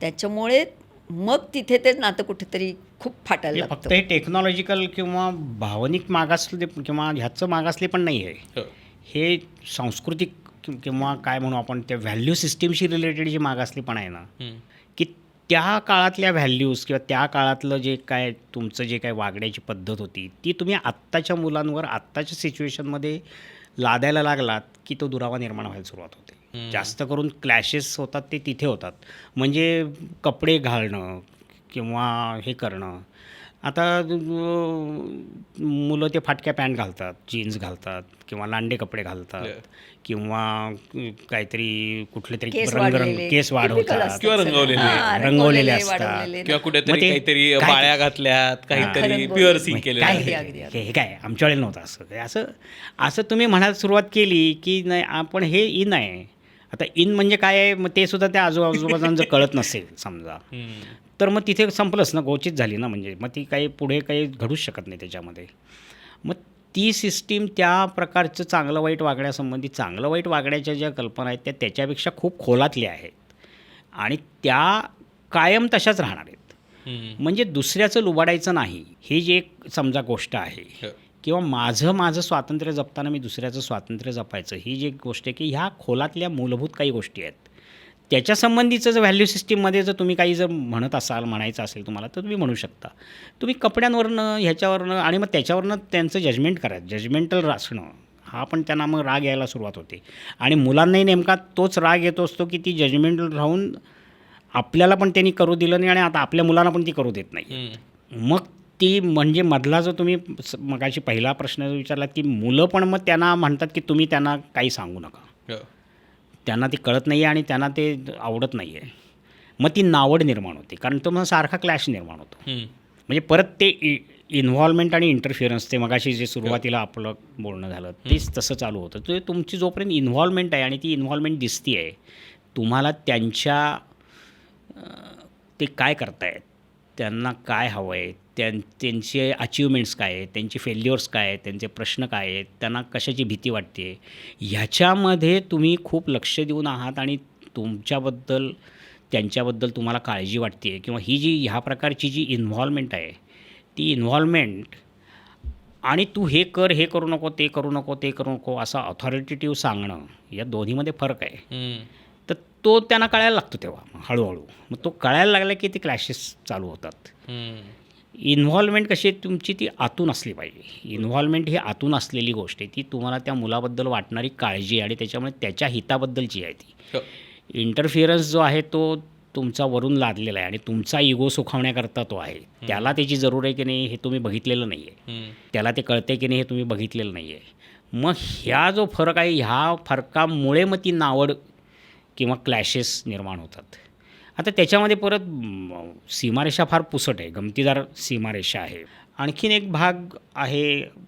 त्याच्यामुळे मग तिथे ते नातं कुठेतरी खूप फाटायला म्हणजे फक्त लागतं. हे टेक्नॉलॉजिकल किंवा भावनिक मागासले किंवा ह्याचं मागासले पण नाही आहे. हे सांस्कृतिक किंवा काय म्हणू आपण त्या व्हॅल्यू सिस्टीमशी रिलेटेड जी मागासलीपणा आहे ना, की त्या काळातल्या व्हॅल्यूज किंवा त्या काळातलं जे काय तुमचं जे काय वागण्याची पद्धत होती ती तुम्ही आत्ताच्या मुलांवर आत्ताच्या सिच्युएशनमध्ये लादायला लागलात की तो दुरावा निर्माण व्हायला सुरुवात होते. जास्त करून क्लॅशेस होतात ते तिथे होतात. म्हणजे कपडे घालणं किंवा हे करणं. आता मुलं ते फाटक्या पॅन्ट घालतात, जीन्स घालतात किंवा लांडे कपडे घालतात किंवा काहीतरी कुठले तरी केस रंग वाढलेले, केस typical वाढवतात असतात किंवा सगळे. रंगवलेले. हां, रंगवलेले असतात. वाढवलेले. किंवा कुठेतरी मग ते काहीतरी काय- बाळ्या घातल्यात, काहीतरी रंगवलेले. पिअर्सिंग काय केलेलं अगदी, हे- अगदी, अगदी. हे काय आमच्या वेळेला नव्हतं असं असं तुम्ही म्हणायला सुरुवात केली की नाही आपण हे इन आहे. आता इन म्हणजे काय आहे मग ते सुद्धा त्या आजूबाजूबाजूंना जर कळत नसेल समजा तर मग तिथे संपलंच ना, गोचित झाली ना. म्हणजे मग ती काही पुढे काही घडूच शकत नाही त्याच्यामध्ये. मग ती सिस्टीम त्या प्रकारचं चांगलं वाईट वागण्यासंबंधी चांगलं वाईट वागण्याच्या ज्या कल्पना आहेत त्या त्याच्यापेक्षा खूप खोलातल्या आहेत आणि त्या कायम तशाच राहणार आहेत. म्हणजे दुसऱ्याचं लुबाडायचं नाही ही जी एक समजा गोष्ट आहे किंवा माझं स्वातंत्र्य जपताना मी दुसऱ्याचं स्वातंत्र्य जपायचं ही जी एक गोष्ट आहे की ह्या खोलातल्या मूलभूत काही गोष्टी आहेत. त्याच्यासंबंधीचं जर व्हॅल्यू सिस्टीममध्ये जर तुम्ही काही जर म्हणायचं असेल तुम्हाला तर तुम्ही म्हणू शकता. तुम्ही कपड्यांवरनं ह्याच्यावरनं आणि मग त्याच्यावरनं त्यांचं जजमेंट करायचं, जजमेंटल असणं हा पण त्यांना मग राग यायला सुरुवात होते. आणि मुलांनाही नेमका तोच राग येतो असतो की ती जजमेंटल राहून आपल्याला पण त्यांनी करू दिलं नाही आणि आता आपल्या मुलांना पण ती करू देत नाही. मग ती म्हणजे मधला जो तुम्ही मगाशी पहिला प्रश्न विचारला की मुलं पण मग त्यांना म्हणतात की तुम्ही त्यांना काही सांगू नका. त्यांना ते कळत नाही आहे आणि त्यांना ते आवडत नाही आहे. मग ती नावड निर्माण होते कारण तो मग सारखा क्लॅश निर्माण होतो. म्हणजे परत ते इन्व्हॉल्वमेंट आणि इंटरफिअरन्स ते मगाशी जे सुरुवातीला आपलं बोलणं झालं तेच तसं चालू होतं. ते तुमची जोपर्यंत इन्व्हॉल्वमेंट आहे आणि ती इन्व्हॉल्वमेंट दिसती आहे तुम्हाला त्यांच्या ते काय करतायत, त्यांना काय हवं आहे, त्यांचे अचिव्हमेंट्स काय आहेत, त्यांचे फेल्युअर्स काय आहेत, त्यांचे प्रश्न काय आहेत, त्यांना कशाची भीती वाटते ह्याच्यामध्ये तुम्ही खूप लक्ष देऊन आहात आणि तुमच्याबद्दल त्यांच्याबद्दल तुम्हाला काळजी वाटते आहे किंवा ही जी ह्या प्रकारची जी इन्व्हॉल्वमेंट आहे ती इन्व्हॉल्वमेंट आणि तू हे कर, हे करू नको, ते करू नको, ते करू नको असं ऑथॉरिटेटिव्ह सांगणं या दोन्हीमध्ये फरक आहे. तर तो त्यांना कळायला लागतो तेव्हा हळूहळू. मग तो कळायला लागला की ते क्लॅशेस चालू होतात. इन्व्हॉल्वमेंट कशी आहे तुमची ती आतून असली पाहिजे. इन्व्हॉल्वमेंट ही आतून असलेली गोष्ट आहे. ती तुम्हाला त्या मुलाबद्दल वाटणारी काळजी आणि त्याच्यामुळे त्याच्या हिताबद्दलची आहे ती. इंटरफिअरन्स जो आहे तो तुमचा वरून लादलेला आहे आणि तुमचा इगो सुखावण्याकरता तो आहे. त्याला त्याची जरूर आहे की नाही हे तुम्ही बघितलेलं नाही आहे. त्याला ते कळते की नाही हे तुम्ही बघितलेलं नाही आहे. मग ह्या जो फरक आहे ह्या फरकामुळे मग ती नावड किंवा क्लॅशेस निर्माण होतात. आता त्याच्यामध्ये परत सीमारेषा फार पुसट आहे, गमतीदार सीमारेषा आहे. आणखीन एक भाग आहे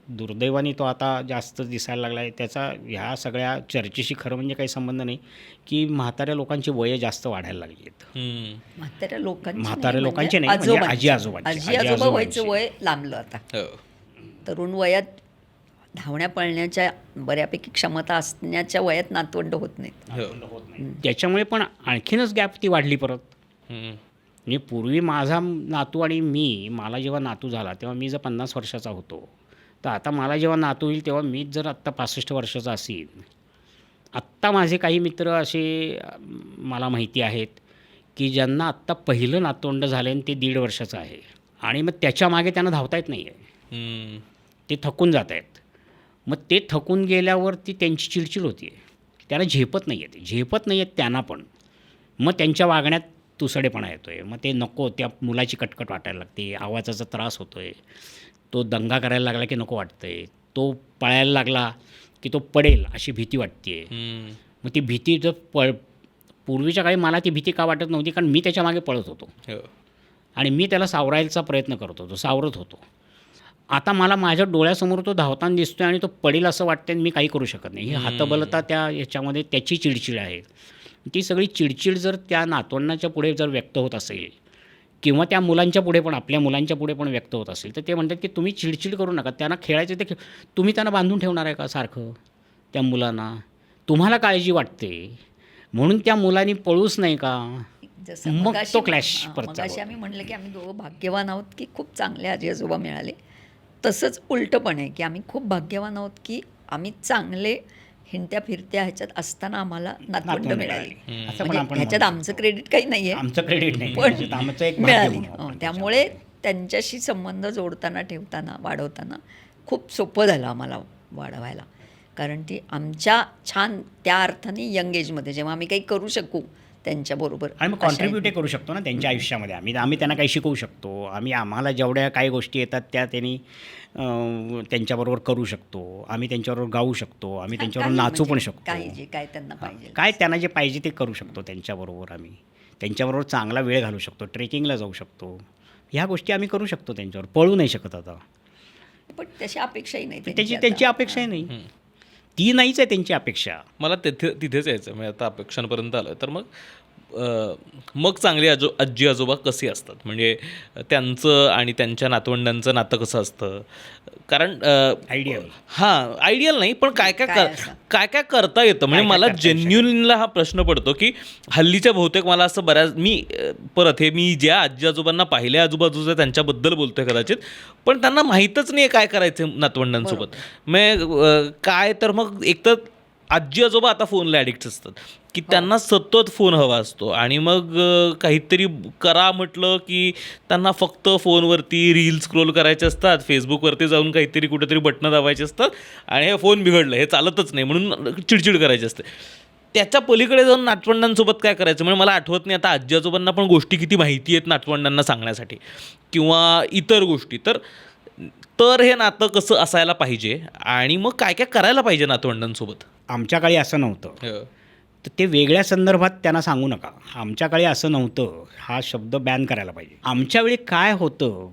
दुर्दैवाने तो आता जास्त दिसायला लागला आहे. त्याचा ह्या सगळ्या चर्चेशी खरं म्हणजे काही संबंध नाही की म्हाताऱ्या लोकांची वयं जास्त वाढायला लागली आहेत. म्हाताऱ्या लोकांची नाही म्हणजे आजी आजोबा व्हायचं वय लांबलं आता. तरुण वयात धावण्या पळण्याच्या बऱ्यापैकी क्षमता असण्याच्या वयात नातवंड होत नाहीत. त्याच्यामुळे पण आणखीनच गॅप ती वाढली परत. म्हणजे पूर्वी माझा नातू आणि मला जेव्हा नातू झाला तेव्हा मी जर 50 वर्षाचा होतो तर आता मला जेव्हा नातू होईल तेव्हा मीच जर आत्ता 65 वर्षाचा असेल आत्ता माझे काही मित्र असे मला माहिती आहेत की ज्यांना आत्ता पहिलं नातवंड झालं आणि ते 1.5 वर्षाचं आहे आणि मग त्याच्या मागे त्यांना धावता येत नाही आहे. ते थकून जात आहेत. मग ते थकून गेल्यावरती त्यांची चिडचिड होती आहे. त्यांना झेपत नाही आहे, ते झेपत नाही आहेत त्यांना पण. मग त्यांच्या वागण्यात तुसडेपणा येतो आहे. मग ते नको, त्या मुलाची कटकट वाटायला लागते, आवाजाचा त्रास होतो आहे, तो दंगा करायला लागला की नको वाटतं आहे, तो पळायला लागला की तो पडेल अशी भीती वाटते आहे. मग ती भीती जर पूर्वीच्या काळी मला ती भीती का वाटत नव्हती, कारण मी त्याच्या मागे पळत होतो आणि मी त्याला सावरायचा प्रयत्न करत होतो, सावरत होतो. आता मला माझ्या डोळ्यासमोर तो धावताना दिसतोय आणि तो पडेल असं वाटतं आणि मी काही करू शकत नाही. ही हतबलता त्या ह्याच्यामध्ये त्याची चिडचिड आहे. ती सगळी चिडचिड जर त्या नातवंडाच्या पुढे जर व्यक्त होत असेल किंवा त्या मुलांच्या पुढे पण, आपल्या मुलांच्या पुढे पण व्यक्त होत असेल, तर ते म्हणतात की तुम्ही चिडचिड करू नका, त्यांना खेळायचं ते तुम्ही त्यांना बांधून ठेवणार आहे का सारखं त्या मुलांना? तुम्हाला काळजी वाटते म्हणून त्या मुलांनी पळूच नाही का? जसं मग मगाशी- तो क्लॅश हां, परत मगाशी चालू. आम्ही म्हटलं की आम्ही दोघं भाग्यवान आहोत की खूप चांगले आजी आजोबा मिळाले. तसंच उलटं पण आहे की आम्ही खूप भाग्यवान आहोत की आम्ही चांगले हिंडत्या फिरत्या ह्याच्यात असताना आम्हाला नातवंड नातवंड मिळाली. मिळाली. असं पण म्हणजे आपण ह्याच्यात म्हणू आमचं क्रेडिट काही नाही आहे, आमचं क्रेडिट नाही, पण त्याच्यात आमचं एक भाग्य मिळाली. म्हणू आपण त्यामुळे त्यांच्याशी संबंध जोडताना, ठेवताना, वाढवताना खूप सोपं झालं आम्हाला वाढवायला. कारण ती आमच्या छान त्या अर्थाने यंग एजमध्ये जेव्हा आम्ही काही करू शकू त्यांच्याबरोबर आणि मग कॉन्ट्रीब्युटही करू शकतो ना त्यांच्या आयुष्यामध्ये. आम्ही त्यांना काही शिकवू शकतो. आम्हाला जेवढ्या काही गोष्टी येतात त्या त्यांनी त्यांच्याबरोबर करू शकतो. आम्ही त्यांच्याबरोबर गाऊ शकतो. आम्ही त्यांच्याबरोबर नाचू पण शकतो. काही जे काय त्यांना पाहिजे काय त्यांना जे पाहिजे ते करू शकतो त्यांच्याबरोबर. आम्ही त्यांच्याबरोबर चांगला वेळ घालवू शकतो, ट्रेकिंगला जाऊ शकतो. ह्या गोष्टी आम्ही करू शकतो त्यांच्यावर. पळू नाही शकत आता. पण तशी अपेक्षाही नाही त्यांची अपेक्षाही नाही. ती नाहीच आहे त्यांची अपेक्षा. मला तिथेच यायचं आहे. आता अपेक्षांपर्यंत आलं तर मग चांगले आजी आजोबा कसे असतात, म्हणजे त्यांचं आणि त्यांच्या नातवंडांचं नातं कसं असतं? कारण आयडियल. हां, आयडियल नाही, पण काय काय करता येतं, म्हणजे मला जेन्युनला हा प्रश्न पडतो की हल्लीच्या बहुतेक मला असं मी ज्या आजी आजोबांना पाहिल्या आजूबाजूचं त्यांच्याबद्दल बोलतोय कदाचित, पण त्यांना माहीतच नाही काय करायचं नातवंडांसोबत. काय तर मग एकतर आजी आजोबा आता फोनला ॲडिक्ट असतात की त्यांना सतत फोन हवा असतो आणि मग काहीतरी करा म्हटलं की त्यांना फक्त फोनवरती रील स्क्रोल करायचे असतात, फेसबुकवरती जाऊन काहीतरी कुठेतरी बटणं दाबायची असतात आणि हे फोन बिघडलं, हे चालतच नाही म्हणून चिडचिड करायची असते. त्याच्या पलीकडे जाऊन नातवंडांसोबत काय करायचं, म्हणजे मला आठवत नाही आता आजी आजोबांना पण गोष्टी किती माहिती आहेत नातवंडांना सांगण्यासाठी किंवा इतर गोष्टी. तर हे नातं कसं असायला पाहिजे आणि मग काय काय करायला पाहिजे नातवंडांसोबत? आमच्या काळी असं नव्हतं. तर ते वेगळ्या संदर्भात त्यांना सांगू नका. आमच्या काळी असं नव्हतं, हा शब्द बॅन करायला पाहिजे. आमच्या वेळी काय होतं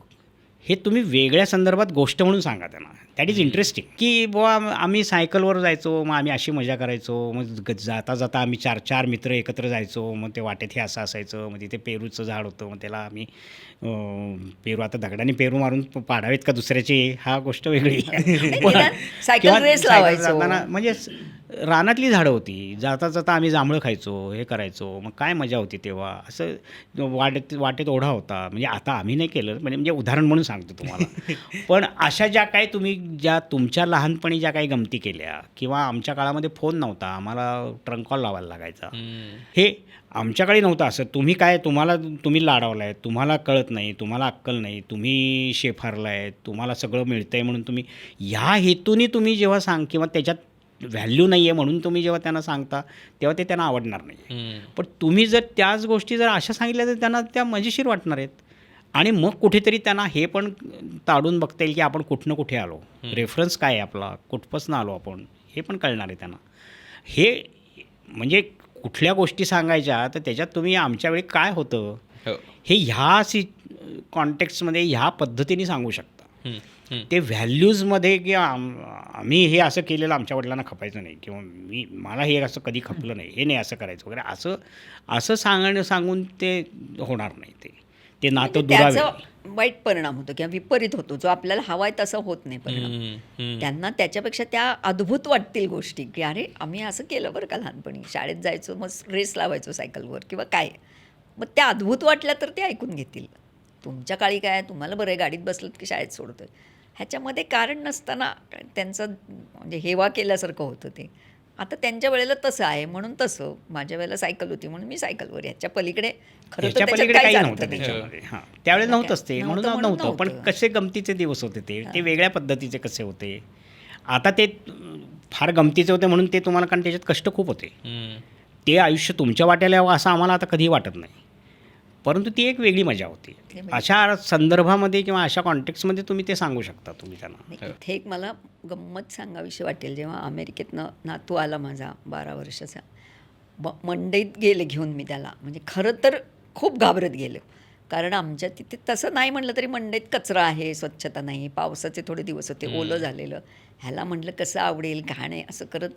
हे तुम्ही वेगळ्या संदर्भात गोष्ट म्हणून सांगा त्यांना. That is interesting. की बुवा आम्ही सायकलवर जायचो, मग आम्ही अशी मजा करायचो, मग जाता जाता आम्ही 4 मित्र एकत्र जायचो, मग ते वाटेत हे असं असायचं, मग तिथे पेरूचं झाड होतं, मग त्याला आम्ही पेरू आता दगडाने पेरू मारून पाडावेत का दुसऱ्याचे, हा गोष्ट वेगळी. सायकल रेस लावायचो. म्हणजे रानातली झाडं होती, जाता जाता आम्ही जांभळं खायचो, हे करायचो, मग काय मजा होती तेव्हा. असं वाटेत ओढा होता. म्हणजे आता आम्ही नाही केलं, म्हणजे उदाहरण म्हणून सांगतो तुम्हाला. पण अशा ज्या तुमच्या लहानपणी ज्या काही गमती केल्या, किंवा आमच्या काळामध्ये फोन नव्हता, आम्हाला ट्रंक कॉल लावायला लागायचा, हे आमच्या काळी नव्हतं. असं तुम्ही लाडावला आहे, तुम्हाला कळत नाही, तुम्हाला अक्कल नाही, तुम्ही शेफारला आहे, तुम्हाला सगळं मिळतं आहे म्हणून तुम्ही ह्या हेतूने तुम्ही जेव्हा किंवा त्याच्यात व्हॅल्यू नाही आहे म्हणून तुम्ही जेव्हा त्यांना सांगता तेव्हा ते त्यांना आवडणार नाही. पण तुम्ही जर त्याच गोष्टी जर अशा सांगितल्या तर त्यांना त्या मजेशीर वाटणार आहेत. आणि मग कुठेतरी त्यांना हे पण ताडून बघता येईल की आपण कुठनं कुठे आलो, रेफरन्स काय आहे आपला, कुठपासून आलो आपण, हे पण कळणार आहे त्यांना. हे म्हणजे कुठल्या गोष्टी सांगायच्या तर त्याच्यात तुम्ही आमच्या वेळी काय होतं हे ह्या कॉन्टेक्स्टमध्ये ह्या पद्धतीने सांगू शकता. ते व्हॅल्यूजमध्ये की आम्ही हे असं केलेलं आमच्या वडिलांना खपायचं नाही, किंवा मला हे असं कधी खपलं नाही, हे नाही असं करायचं वगैरे, असं सांगून ते होणार नाही. ते नातं दुरावे. वाईट परिणाम होतो किंवा विपरीत होतो, जो आपल्याला हवाय तसं होत नाही परिणाम. त्यांना त्याच्यापेक्षा त्या अद्भुत वाटतील गोष्टी की अरे आम्ही असं केलं बरं का लहानपणी, शाळेत जायचो, मग रेस लावायचो सायकलवर किंवा काय, मग त्या अद्भुत वाटल्या तर ते ऐकून घेतील. तुमच्या काळी काय, तुम्हाला बरं गाडीत बसलं की शाळेत सोडतोय, ह्याच्यामध्ये कारण नसताना त्यांचं म्हणजे हेवा केल्यासारखं होतं. ते आता त्यांच्या वेळेला तसं आहे म्हणून तसं, माझ्या वेळेला सायकल होती म्हणून मी सायकलवर, ह्याच्या पलीकडे खरं तर त्याच्या त्याच्यात पलीकडे काही काहीच नव्हतं अर्थ नाही. त्याच्यामध्ये. हां, त्यावेळेस नव्हतंच ते, म्हणून नव्हतं, नव्हतं. पण नव्हतं. कसे गमतीचे दिवस होते ते वेगळ्या पद्धतीचे कसे होते. आता ते फार गमतीचे होते म्हणून ते तुम्हाला, कारण त्याच्यात कष्ट खूप होते. ते आयुष्य तुमच्या वाट्याला यावं असं आम्हाला आता कधीही वाटत नाही, परंतु ती एक वेगळी मजा होती. अशा संदर्भामध्ये किंवा अशा कॉन्टेक्स्टमध्ये तुम्ही ते सांगू शकता तुम्ही त्यांना. नाही, इथे एक मला गंमत सांगावीशी वाटेल. जेव्हा अमेरिकेतनं नातू आला माझा 12 वर्षाचा, मंडईत गेले घेऊन मी त्याला, म्हणजे खरं तर खूप घाबरत गेलो, कारण आमच्या तिथे तसं नाही म्हणलं तरी मंडईत कचरा आहे, स्वच्छता नाही, पावसाचे थोडे दिवस होते, ओलं झालेलं. ह्याला म्हटलं कसं आवडेल काय नाही असं करत,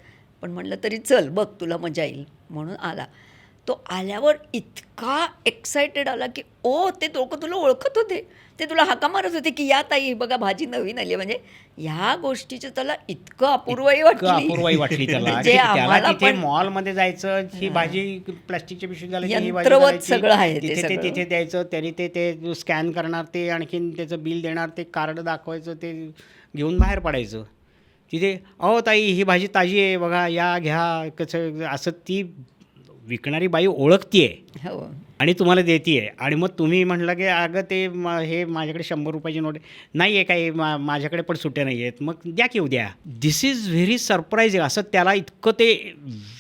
पण म्हटलं तरी चल बघ तुला मजा येईल म्हणून आला. तो आल्यावर इतका एक्सायटेड आला की ओ ते लोकं तुला ओळखत होते, ते तुला हाका मारत होते की या ताई बघा भाजी नवीन आली. म्हणजे ह्या गोष्टीचं त्याला इतकं अपूर्वही अपूर्वाई वाटली त्याला म्हणजे की त्याला आम्हाला तिथे पण मॉलमध्ये जायचं, ही भाजी प्लास्टिकच्या पिशवी घालायची, ही भाजी यंत्रवत घालायची, सगळं आहे ते तिथे ते सगळं. तिथे द्यायचं, त्यांनी ते स्कॅन करणार, ते आणखीन त्याचं बिल देणार, ते कार्ड दाखवायचं, ते घेऊन बाहेर पडायचं. तिथे अहो ताई ही भाजी ताजी आहे बघा, या घ्या, कसं असं ती विकणारी बाई ओळखतीये हो. आणि तुम्हाला देते. आणि मग तुम्ही म्हटलं की अगं ते हे माझ्याकडे 100 रुपयाची नोट नाही आहे, काही माझ्याकडे पण सुट्ट्या नाही आहेत, मग द्या की उद्या. दिस इज व्हेरी सरप्रायझिंग. असं त्याला इतकं ते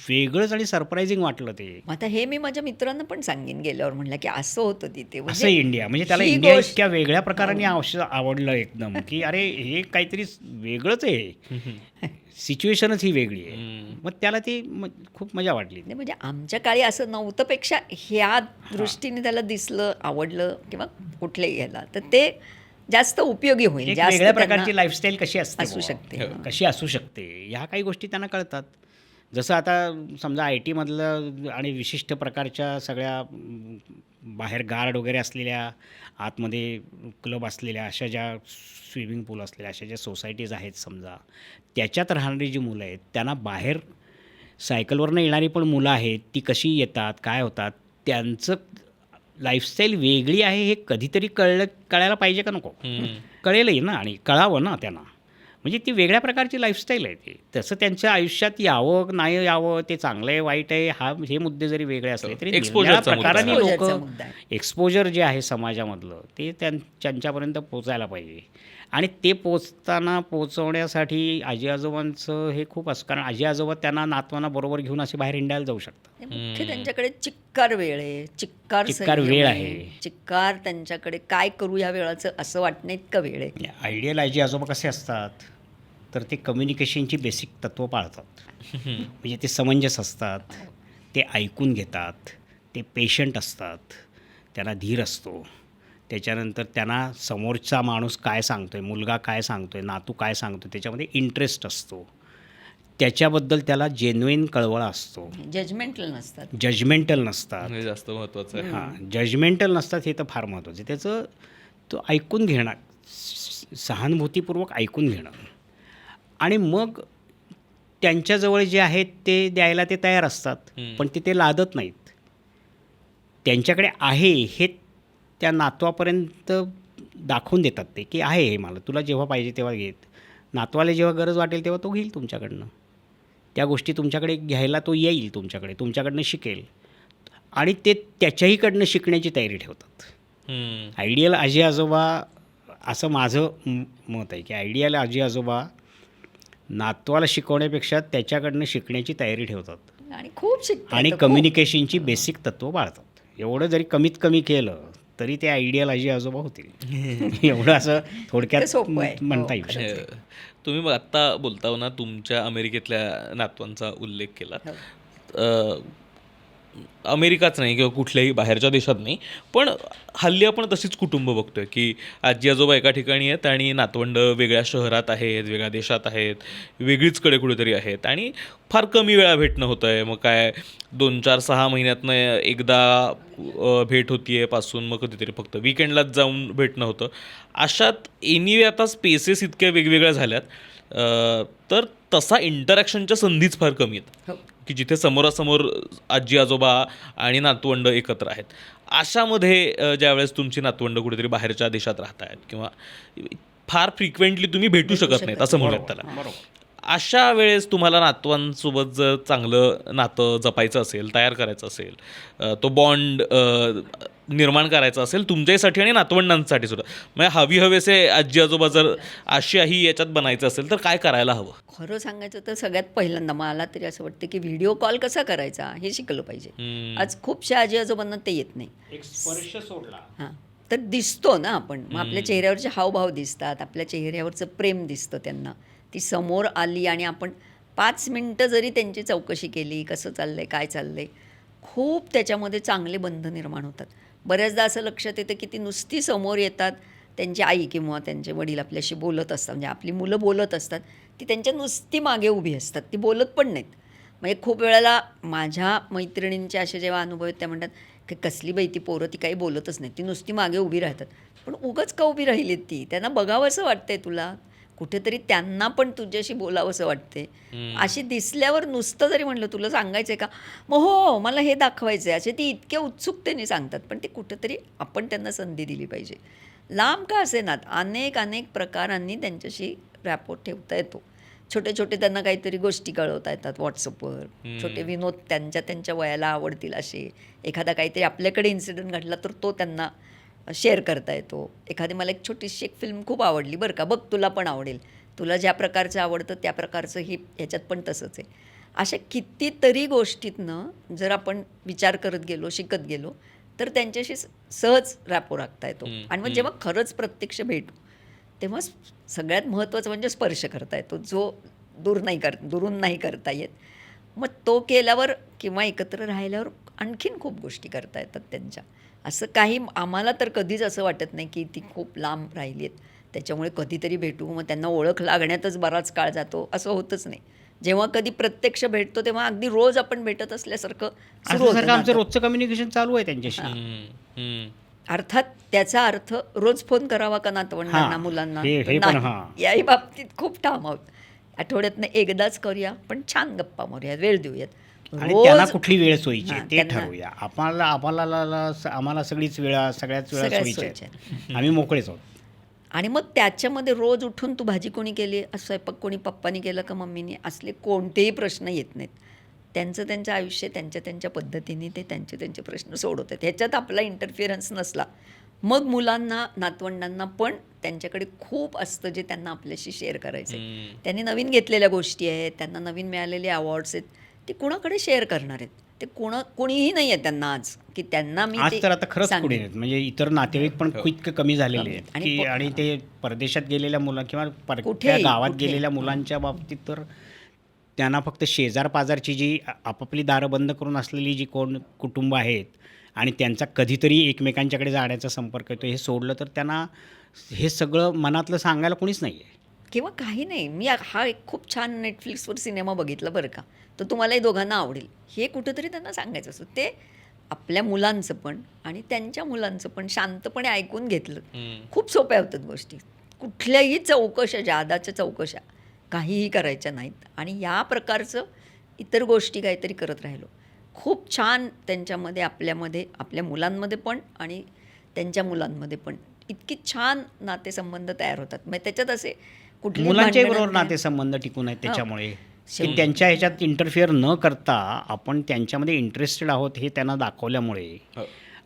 वेगळंच आणि सरप्रायझिंग वाटलं ते. आता हे मी माझ्या मित्रांना पण सांगेन गेल्यावर, म्हणलं की असं होतं तिथे. असं इंडिया म्हणजे त्याला ही इंडिया गोष्ट- इतक्या वेगळ्या प्रकाराने आवडलं एकदम की अरे हे काहीतरी वेगळंच आहे, सिच्युएशनच ही वेगळी आहे. मग त्याला ती खूप मजा वाटली. नाही, म्हणजे आमच्या काळी असं नव्हतं, पेक्षा ह्या दृष्टीने त्याला दिसलं, आवडलं किंवा कुठल्याही ह्याला, तर ते जास्त उपयोगी होईल. एक जास्त वेगळ्या त्यांना प्रकारची लाईफस्टाईल कशी असते असू बुवा, शकते. कशी असू शकते, ह्या काही गोष्टी त्यांना कळतात. जसं आता समजा आय टीमधलं आणि विशिष्ट प्रकारच्या सगळ्या बाहेर गार्ड वगैरे असलेल्या, आतमध्ये क्लब असलेल्या, अशा ज्या स्विमिंग पूल असलेल्या अशा ज्या सोसायटीज आहेत समजा, त्याच्यात राहणारी जी मुलं आहेत त्यांना बाहेर सायकलवरनं येणारी पण मुलं आहेत, ती कशी येतात, काय होतात, त्यांचं लाईफस्टाईल वेगळी आहे हे कधीतरी कळायला पाहिजे का नको? कळेलही ना, आणि कळावं ना त्यांना. म्हणजे ती वेगळ्या प्रकारची लाईफस्टाईल आहे ती. तसं त्यांच्या आयुष्यात यावं नाही यावं, ते चांगलं आहे वाईट आहे, हे मुद्दे जरी वेगळे असले तरी Exposureचा निरनिराळ्या प्रकाराने मुद्दा आहे. लोक Exposureचा मुद्दा आहे. एक्सपोजर जे आहे समाजामधलं ते त्यांच्यापर्यंत पोचायला पाहिजे. आणि ते पोचवण्यासाठी आजी आजोबांचं हे खूप असं, कारण आजी आजोबा त्यांना नातवांना बरोबर घेऊन असे बाहेर हिंडायला जाऊ शकतात. मुख्य त्यांच्याकडे चिक्कार वेळ आहे, चिक्कार चिक्कार संयम वेळ आहे. चिक्कार त्यांच्याकडे काय करू या वेळाचं असं वाटणं इतकं वेळ आहे. आयडियल आजी आजोबा कसे असतात तर ते कम्युनिकेशनची बेसिक तत्त्व पाळतात. म्हणजे ते समंजस असतात, ते ऐकून घेतात, ते पेशंट असतात, त्यांना धीर असतो. त्याच्यानंतर त्यांना समोरचा माणूस काय सांगतो आहे, मुलगा काय सांगतो आहे, नातू काय सांगतो, त्याच्यामध्ये इंटरेस्ट असतो. त्याच्याबद्दल त्याला जेन्युइन कळवळा असतो. जजमेंटल नसतात. जजमेंटल नसतात. हे जास्त महत्त्वाचं आहे. हां, जजमेंटल नसतात, हे तर फार महत्त्वाचं आहे. त्याचं तो ऐकून घेणं, सहानुभूतीपूर्वक ऐकून घेणं, आणि मग त्यांच्याजवळ जे आहेत ते द्यायला ते तयार असतात, पण ते लादत नाहीत. त्यांच्याकडे आहे हे त्या नातवापर्यंत दाखवून देतात ते, की आहे हे मला, तुला जेव्हा पाहिजे तेव्हा घेत. नातवाला जेव्हा गरज वाटेल तेव्हा तो घेईल तुमच्याकडनं, त्या गोष्टी तुमच्याकडे घ्यायला तो येईल तुमच्याकडनं शिकेल, आणि ते त्याच्याहीकडनं शिकण्याची तयारी ठेवतात. आयडियल आजी आजोबा, असं माझं मत आहे की आयडियल आजी आजोबा नातवाला शिकवण्यापेक्षा त्याच्याकडनं शिकण्याची तयारी ठेवतात आणि खूप शिकतात. आणि खूप. कम्युनिकेशनची बेसिक तत्त्व पाळतात. एवढं जरी कमीत कमी केलं तरी ते आयडियल आजी आजोबा होतील. एवढं असं ते थोडक्यात सोपं आहे. म्हणता हो, येईल. खरंच आहे. तुम्ही मग आत्ता बोलता ना तुमच्या अमेरिकेतल्या नातवांचा उल्लेख केला. हो. अमेरिकाच नाही किंवा कुठल्याही बाहेरच्या देशात नाही, पण हल्ली आपण तशीच कुटुंब बघतोय की आजी आजोबा एका ठिकाणी आहेत आणि नातवंड वेगळ्या शहरात आहेत, वेगळ्या देशात आहेत, वेगळीचकडे कुठेतरी आहेत, आणि फार कमी वेळा भेटणं होतं आहे. मग काय 2-4-6 महिन्यातनं एकदा भेट होतीये पासून, मग कधीतरी फक्त विकेंडलाच जाऊन भेटणं होतं. अशात एनिवे आता स्पेसेस इतक्या वेगवेगळ्या झाल्यात, तर तसा इंटरॅक्शनच्या संधीच फार कमी आहेत हो. की जिथे समोरासमोर आजी आजोबा आणि नातवंड एकत्र आहेत. अशामध्ये ज्यावेळेस तुमची नातवंड कुठेतरी बाहेरच्या देशात राहत आहेत किंवा फार फ्रिक्वेंटली तुम्ही भेटू शकत नाहीत असं म्हणूयात त्याला, अशा वेळेस तुम्हाला नातवांसोबत जर चांगलं नातं जपायचं असेल, तयार करायचं असेल, तो बॉन्ड निर्माण करायचा असेल तुमच्यासाठी आणि नातवंडांसाठी सुद्धा, म्हणजे हवी हवेसे आजी आजोबा जर आशाही याच्यात बनायचं असेल तर काय करायला हवं? खरं सांगायचं तर सगळ्यात पहिल्यांदा मला तरी असं वाटतं की व्हिडिओ कॉल कसा करायचा हे शिकलं पाहिजे. आज खूपशा आजी आजोबांना ते येत नाही. एक स्पर्श सोडला हां, तर दिसतो ना आपण, मग आपल्या चेहऱ्यावरचे हावभाव दिसतात, आपल्या चेहऱ्यावरचं प्रेम दिसतं त्यांना. ती समोर आली आणि आपण 5 मिनटं जरी त्यांची चौकशी केली, कसं चाललंय, काय चाललंय, खूप त्याच्यामध्ये चांगले बंध निर्माण होतात. बऱ्याचदा असं लक्षात येतं की ती नुसती समोर येतात, त्यांची आई किंवा त्यांचे वडील आपल्याशी बोलत असतात, म्हणजे आपली मुलं बोलत असतात, ती त्यांच्या नुसती मागे उभी असतात, ती बोलत पण नाहीत. म्हणजे खूप वेळेला माझ्या मैत्रिणींचे असे जेव्हा अनुभव आहेत त्या म्हणतात की कसली बाई ती पोरं, ती काही बोलतच नाही, ती नुसती मागे उभी राहतात. पण उगाच का उभी राहिलीत ती? त्यांना बघावंसं वाटतंय तुला, कुठेतरी त्यांना पण तुझ्याशी बोलावंसं वाटते. अशी दिसल्यावर नुसतं जरी म्हणलं तुला सांगायचं आहे का, मग हो मला हे दाखवायचं आहे, असे ती इतक्या उत्सुकतेने सांगतात. पण ते कुठेतरी आपण त्यांना संधी दिली पाहिजे. लांब का असेनात अनेक अनेक प्रकारांनी त्यांच्याशी रॅपो ठेवता येतो. छोटे छोटे त्यांना काहीतरी गोष्टी कळवता येतात व्हॉट्सअपवर, छोटे विनोद त्यांच्या त्यांच्या वयाला आवडतील असे. एखादा काहीतरी आपल्याकडे इन्सिडेंट घडला तर तो त्यांना शेअर करता येतो. एखादी मला एक छोटीशी एक फिल्म खूप आवडली बरं का, बघ तुला पण आवडेल, तुला ज्या प्रकारचं आवडतं त्या प्रकारचं ही ह्याच्यात पण तसंच आहे. अशा कितीतरी गोष्टीतनं जर आपण विचार करत गेलो, शिकत गेलो, तर त्यांच्याशी सहज रॅपो राखता येतो. आणि मग जेव्हा खरंच प्रत्यक्ष भेटू तेव्हा सगळ्यात महत्त्वाचं म्हणजे स्पर्श करता येतो, जो दुरून नाही करता येत. मग तो केल्यावर किंवा एकत्र राहिल्यावर आणखीन खूप गोष्टी करता येतात त्यांच्या. असं काही आम्हाला तर कधीच असं वाटत नाही की ती खूप लांब राहिली आहेत, त्याच्यामुळे कधीतरी भेटू, मग त्यांना ओळख लागण्यातच बराच काळ जातो, असं होतच नाही. जेव्हा कधी प्रत्यक्ष भेटतो तेव्हा अगदी रोज आपण भेटत असल्यासारखं सुरू होतं असल्यासारखं आमचं नातं. रोजचं कम्युनिकेशन चालू आहे त्यांच्याशी. अर्थात त्याचा अर्थ रोज फोन करावा का नातवंडांना, हां, मुलांना, हे तर पण नाही. हां. याही बाबतीत खूप ठाम आहोत. आठवड्यातनं एकदाच करूया, पण छान गप्पा मारूया, वेळ देऊयात. आणि त्यांना रोज कुठली वेळ सोयीची आहे हां, ते त्यांना ठरवूया. आम्हाला सगळ्याच वेळा सगळ्याच सोयीच्या सोयीच्या आहेत. आम्ही मोकळेच आहोत. आणि मग त्याच्यामध्ये रोज उठून तू भाजी कोणी केली, स्वयंपाक कोणी पप्पानी केलं का मम्मीने, असले कोणतेही प्रश्न येत नाहीत. त्यांचं आयुष्य त्यांच्या त्यांच्या पद्धतीने ते त्यांचे प्रश्न सोडवतात. ह्याच्यात आपला इंटरफिअरन्स नसला, मग मुलांना, नातवंडांना पण त्यांच्याकडे खूप असतं जे त्यांना आपल्याशी शेअर करायचं आहे. त्यांनी नवीन घेतलेल्या गोष्टी आहेत, त्यांना नवीन मिळालेले अवॉर्ड्स आहेत, ते कुणाकडे शेअर करणार आहेत? ते कोणीही नाही आहे त्यांना आज, की त्यांना मी आज ते तर आता खरंच सांगेन. पुढे आहेत. म्हणजे इतर नातेवाईक पण खूप कमी झालेले आहेत आणि आणि ते परदेशात गेलेल्या मुलं किंवा परक्या कुठेही, गावात कुठे. गेलेल्या मुलांच्या बाबतीत तर त्यांना फक्त शेजार पाजारची जी आपापली दारं बंद करून असलेली जी कोण कुटुंब आहेत आणि त्यांचा कधीतरी एकमेकांच्याकडे जाण्याचा संपर्क येतो, हे सोडलं तर त्यांना हे सगळं मनातलं सांगायला कोणीच नाही आहे. किंवा काही नाही. मी हा एक खूप छान नेटफ्लिक्सवर सिनेमा बघितला बरं का, तर तुम्हालाही दोघांना आवडेल, हे कुठंतरी त्यांना सांगायचं असतं. ते आपल्या मुलांचं पण आणि त्यांच्या मुलांचं पण शांतपणे ऐकून घेतलं, खूप सोप्या होतात गोष्टी. कुठल्याही चौकशा, जादाच्या चौकशा काहीही करायच्या नाहीत. आणि या प्रकारचं इतर गोष्टी काहीतरी करत राहिलो, खूप छान त्यांच्यामध्ये, आपल्यामध्ये, आपल्या मुलांमध्ये पण आणि त्यांच्या मुलांमध्ये पण इतकी छान नातेसंबंध तयार होतात. मग त्याच्यात असे कुठले मुलांच्याही बरोबर नातेसंबंध टिकून आहेत त्याच्यामुळे, की त्यांच्या ह्याच्यात इंटरफिअर न करता आपण त्यांच्यामध्ये इंटरेस्टेड आहोत हे त्यांना दाखवल्यामुळे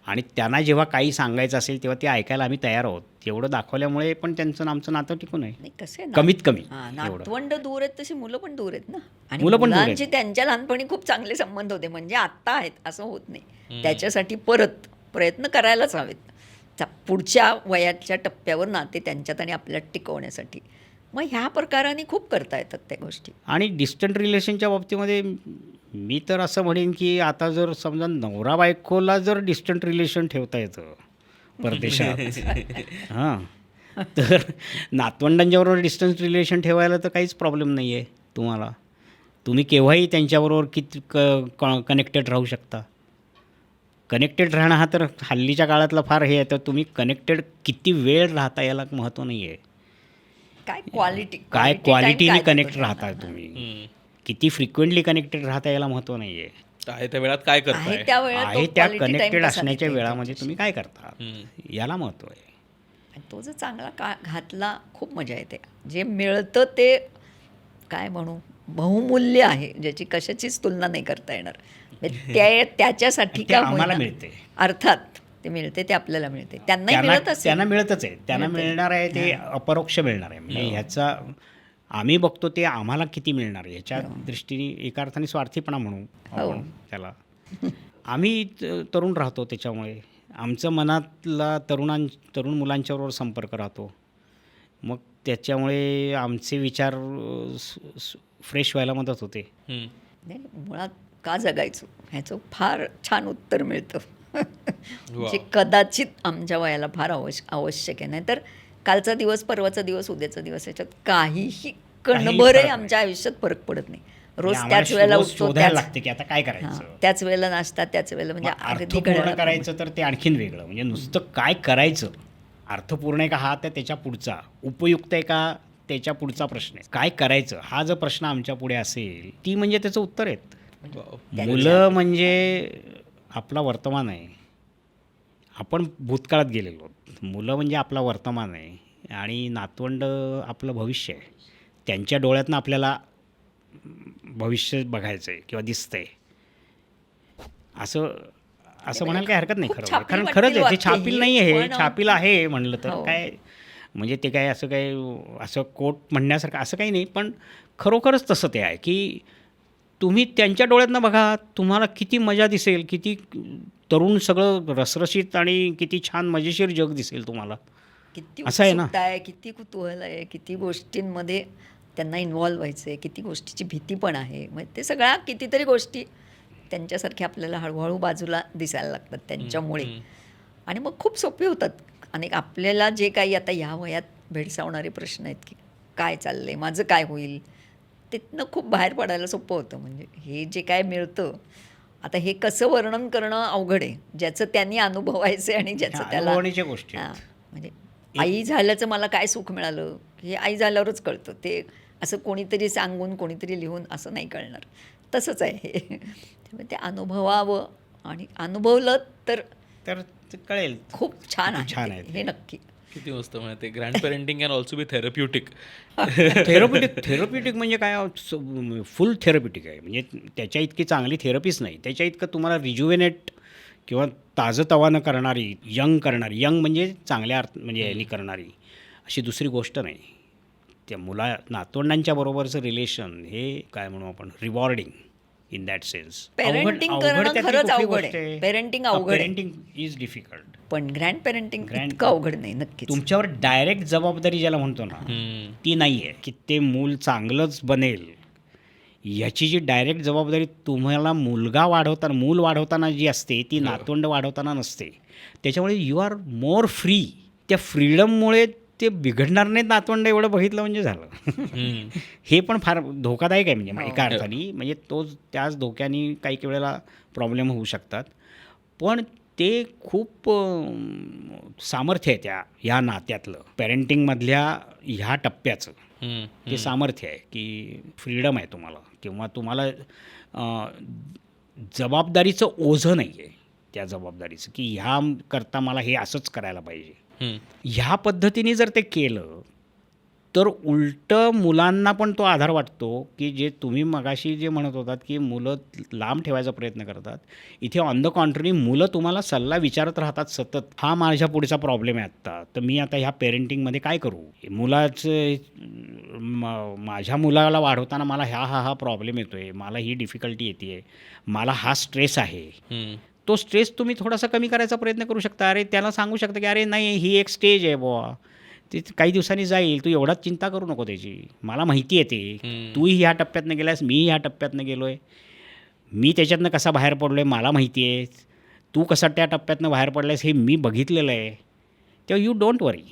आणि त्यांना जेव्हा काही सांगायचं असेल तेव्हा ते ऐकायला आम्ही तयार आहोत एवढं दाखवल्यामुळे पण त्यांचं आमचं नातं टिकून आहे. नाही कसं आहे कमीत कमी हां, एवढं. नातवंड दूर आहेत तशी मुलं पण दूर आहेत ना. आणि मुलं पण दूर आहेत. मुलांचे त्यांच्या लहानपणी खूप चांगले संबंध होते, म्हणजे आत्ता आहेत असं होत नाही. त्याच्यासाठी परत प्रयत्न करायलाच हवेत. पुढच्या वयाच्या टप्प्यावर नाते त्यांच्यात आणि आपल्यात टिकवण्यासाठी मग ह्या प्रकाराने खूप करता येतात त्या गोष्टी. आणि डिस्टंट रिलेशनच्या बाबतीमध्ये मी तर असं म्हणेन की आता जर समजा नवरा बायकोला जर डिस्टंट रिलेशन ठेवता येतं परदेशात हां, तर नातवंडांच्याबरोबर डिस्टन्स रिलेशन ठेवायला तर काहीच प्रॉब्लेम नाही आहे तुम्हाला. तुम्ही केव्हाही त्यांच्याबरोबर किती कनेक्टेड राहू शकता. कनेक्टेड राहणं हा तर हल्लीच्या काळातला फार हे आहे. तर तुम्ही कनेक्टेड किती वेळ राहता याला महत्त्व नाही आहे. काय काय क्वालिटीने कनेक्ट राहता तुम्ही, किती फ्रिक्वेंटली कनेक्टेड राहता याला महत्त्व नाही आहे. आहे त्या वेळात काय करताय? आहे त्या वेळात आहे तो त्या quality time कनेक्टेड कसा असण्याच्या देता येईल वेळामध्ये त्यांच्याशी. तुम्ही काय करता याला महत्त्व आहे. आणि तो जर चांगला काळ घातला खूप मजा येते. जे मिळतं ते काय म्हणू बहुमूल्य आहे, ज्याची कशाचीच तुलना नाही करता येणार. म्हणजे त्याच्यासाठी ते का आम्हाला होईना, मिळते. अर्थात ते मिळते, ते आपल्याला मिळते, त्यांनाही त्यांना मिळत असेल. त्यांना मिळतच आहे, त्यांना मिळते. मिळणार आहे ते अपरोक्ष मिळणार आहे. म्हणजे ह्याचा आम्ही बघतो ते आम्हाला किती मिळणार आहे ह्याच्या दृष्टीने एका अर्थाने स्वार्थीपणा म्हणू आपण त्याला. आम्ही तरुण राहतो, त्याच्यामुळे आमचं मनातला तरुण मुलांच्याबरोबर संपर्क राहतो. मग त्याच्यामुळे आमचे विचार फ्रेश व्हायला मदत होते. नाही, मुळात का जगायचो ह्याचं फार छान उत्तर मिळतं. जे कदाचित आमच्या वयाला फार आवश्यक आहे. नाही तर कालचा दिवस, परवाचा दिवस, उद्याचा दिवस याच्यात काहीही कणभरही आमच्या आयुष्यात फरक पडत नाही. रोज आम्हाला त्याच वेळेला रोज उठतो, शोधायला त्याच लागते की आता काय करायचं. त्याच वेळेला नाश्ता, त्याच वेळेला म्हणजे अगदी अर्थपूर्ण घड्याळात करायचं तर ते आणखीन वेगळं. म्हणजे नुसतं काय करायचं, अर्थपूर्ण आहे का हा तर त्याच्या पुढचा, उपयुक्त आहे का त्याच्या पुढचा प्रश्न आहे. काय करायचं हा जर प्रश्न आमच्या पुढे असेल ती म्हणजे त्याचं उत्तर आहेत. मुलं म्हणजे आपला वर्तमान आहे. आपण भूतकाळात गेलेलो आहोत. मुलं म्हणजे आपला वर्तमान आहे आणि नातवंड आपलं भविष्य आहे. त्यांच्या डोळ्यातनं आपल्याला भविष्य बघायचं आहे किंवा दिसतंय असं म्हणायला काही हरकत नाही. खूप खरं छापील कारण खरंच आहे ते वाक्य छापील हे, नाही आहे, पण छापील आहे म्हणलं तर हो. काय म्हणजे ते काय असं कोट म्हणण्यासारखं असं काही नाही. पण खरोखरच तसं ते आहे की तुम्ही त्यांच्या डोळ्यातनं बघा, तुम्हाला किती मजा दिसेल, किती तरुण सगळं रसरशीत आणि किती छान मजेशीर जग दिसेल तुम्हाला. किती असं आहे ना. उत्सुकता आहे, किती कुतूहल आहे, किती गोष्टींमध्ये त्यांना इन्व्हॉल्व व्हायचं आहे, किती गोष्टीची भीती पण आहे. मग ते सगळ्या कितीतरी गोष्टी त्यांच्यासारख्या आपल्याला हळूहळू बाजूला दिसायला लागतात त्यांच्यामुळे. आणि मग खूप सोपे होतात. आणि आपल्याला जे काही आता ह्या वयात भेडसावणारे प्रश्न आहेत की काय चाललंय, माझं काय होईल, तिथनं खूप बाहेर पडायला सोपं होतं. म्हणजे हे जे काय मिळतं आता हे कसं वर्णन करणं अवघड आहे, ज्याचं त्यांनी अनुभवायचं आणि ज्याचं ह्या त्याला अनुभवण्याच्या गोष्टी आहेत. हां, म्हणजे आई झाल्याचं मला काय सुख मिळालं हे आई झाल्यावरच कळतं. ते असं कोणीतरी सांगून कोणीतरी लिहून असं नाही कळणार. तसंच आहे हे. त्यामुळे ते अनुभवावं आणि अनुभवलं तर तर ते कळेल. खूप छान खूप छान आहे आहे ते, हे नक्की. किती मस्त म्हणते. Grand parenting can also be therapeutic. Therapeutic म्हणजे काय फुल थेरप्युटिक आहे. म्हणजे त्याच्या इतकी चांगली थेरपीच नाही. त्याच्या इतकं तुम्हाला रिज्युवेनेट किंवा ताजंतवानं करणारी, यंग म्हणजे चांगल्या म्हणजे यांनी करणारी अशी दुसरी गोष्ट नाही. त्या नातवंडांच्या बरोबरचं रिलेशन हे काय म्हणू आपण rewarding in that sense. Parenting करणं खरंच अवघड आहे. पेरेंटिंग अवघड आहे. Parenting is difficult. पण ग्रँड पेरेंटिंग इतकं अवघड नाही नक्कीच. तुमच्यावर डायरेक्ट जबाबदारी ज्याला म्हणतो ना ती नाही आहे की ते मूल चांगलंच बनेल. याची जी डायरेक्ट जबाबदारी तुम्हाला मूल वाढवताना जी असते ती नातवंड वाढवताना नसते. त्याच्यामुळे यू आर मोर फ्री. त्या फ्रीडममुळे ते बिघडणार नाहीत नातवंड एवढं बघितलं म्हणजे झालं. हे पण फार धोकादायक आहे. म्हणजे एका अर्थाने म्हणजे त्याच धोक्याने काही वेळेला प्रॉब्लेम होऊ शकतात. पण ते खूप सामर्थ्य आहे ह्या नात्यातलं, पेरेंटिंगमधल्या ह्या टप्प्याचं. ते सामर्थ्य आहे की फ्रीडम आहे तुम्हाला किंवा तुम्हाला जबाबदारीचं ओझं नाही आहे. त्या जबाबदारीचं की ह्या करता मला हे असंच करायला पाहिजे. ह्या पद्धतीने जर ते केलं तर उलटं मुलांना पण तो आधार वाटतो की जे तुम्ही मगाशी जे म्हणत होतात की मुलं लांब ठेवायचा प्रयत्न करतात, इथे ऑन द कॉन्ट्ररी मुलं तुम्हाला सल्ला विचारत राहतात सतत. हा माझ्या पुढचा प्रॉब्लेम आहे आत्ता, तर मी आता ह्या पेरेंटिंगमध्ये काय करू. माझ्या मुलाला वाढवताना मला हा प्रॉब्लेम येतो आहे, मला ही डिफिकल्टी येते आहे, मला हा स्ट्रेस आहे. तो स्ट्रेस तुम्ही थोडासा कमी करायचा प्रयत्न करू शकता. अरे त्याला सांगू शकता की अरे नाही ही एक स्टेज आहे बुवा, ते काही दिवसांनी जाईल, तू एवढाच चिंता करू नको त्याची. मला माहिती आहे ते, तूही ह्या टप्प्यातनं गेलास, मीही ह्या टप्प्यातनं गेलो आहे, मी त्याच्यातनं कसा बाहेर पडलो आहे मला माहिती आहे, तू कसा त्या टप्प्यातनं बाहेर पडलायस हे मी बघितलेलं आहे. तेव्हा यू डोंट वरी,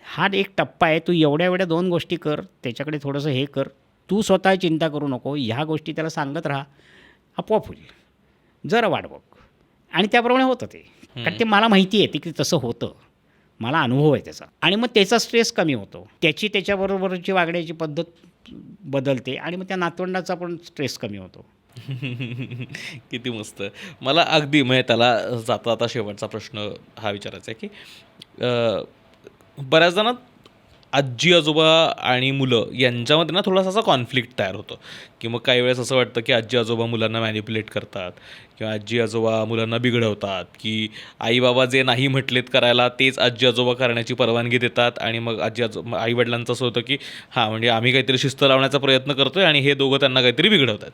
हा एक टप्पा आहे, तू एवढ्या 2 गोष्टी कर, त्याच्याकडे थोडंसं हे कर, तू स्वतः चिंता करू नको. ह्या गोष्टी त्याला सांगत राहा, आपोआप होईल. जरा वाट बघ. आणि त्याप्रमाणे होतं ते, कारण ते मला माहिती आहे की तसं होतं, मला अनुभव आहे त्याचा. आणि मग त्याचा स्ट्रेस कमी होतो, त्याच्याबरोबरची वागण्याची पद्धत बदलते आणि मग त्या नातवंडाचा पण स्ट्रेस कमी होतो. किती मस्त. मला अगदी म्हणजे त्याला जाता शेवटचा प्रश्न हा विचारायचा आहे की बऱ्याच जणांना आजी आजोबा आणि मुलं यांच्यामध्ये ना थोडासा असा कॉन्फ्लिक्ट तयार होतो की मग काही वेळेस असं वाटतं की आजी आजोबा मुलांना मॅनिप्युलेट करतात किंवा आजी आजोबा मुलांना बिघडवतात की आई बाबा जे नाही म्हटलेत करायला तेच आजी आजोबा करण्याची परवानगी देतात आणि मग आईवडिलांचं असं होतं की हां म्हणजे आम्ही काहीतरी शिस्त लावण्याचा प्रयत्न करतोय आणि हे दोघं त्यांना काहीतरी बिघडवतात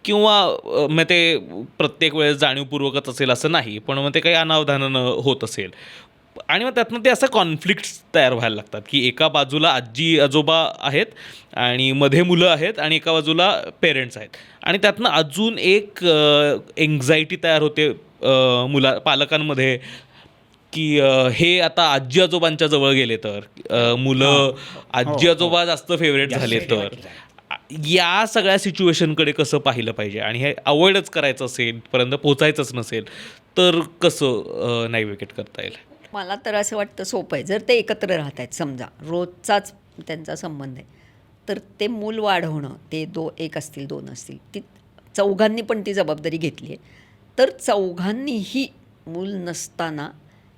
किंवा मग ते प्रत्येक वेळेस जाणीवपूर्वकच असेल असं नाही पण मग ते काही अनावधानानं होत असेल आणि मग त्यातनं ते असं कॉन्फ्लिक्ट्स तयार व्हायला लागतात की एका बाजूला आजी आजोबा आहेत आणि मध्ये मुलं आहेत आणि एका बाजूला पेरेंट्स आहेत आणि त्यातनं अजून एक एन्झायटी तयार होते पालकांमध्ये की हे आता आजी आजोबांच्या जवळ गेले तर मुलं आजी आजोबा जास्त फेवरेट झाले तर या सगळ्या सिच्युएशनकडे कसं पाहिलं पाहिजे आणि हे अवॉइडच करायचं असेल पर्यंत पोचायचंच नसेल तर कसं नॅव्हिगेट करता येईल. मला तर असं वाटतं सोपं आहे. जर ते एकत्र राहत आहेत समजा रोजचाच त्यांचा संबंध आहे तर ते मूल वाढवणं ते एक असतील 2 असतील ती चौघांनी पण ती जबाबदारी घेतली आहे तर चौघांनीही मूल नसताना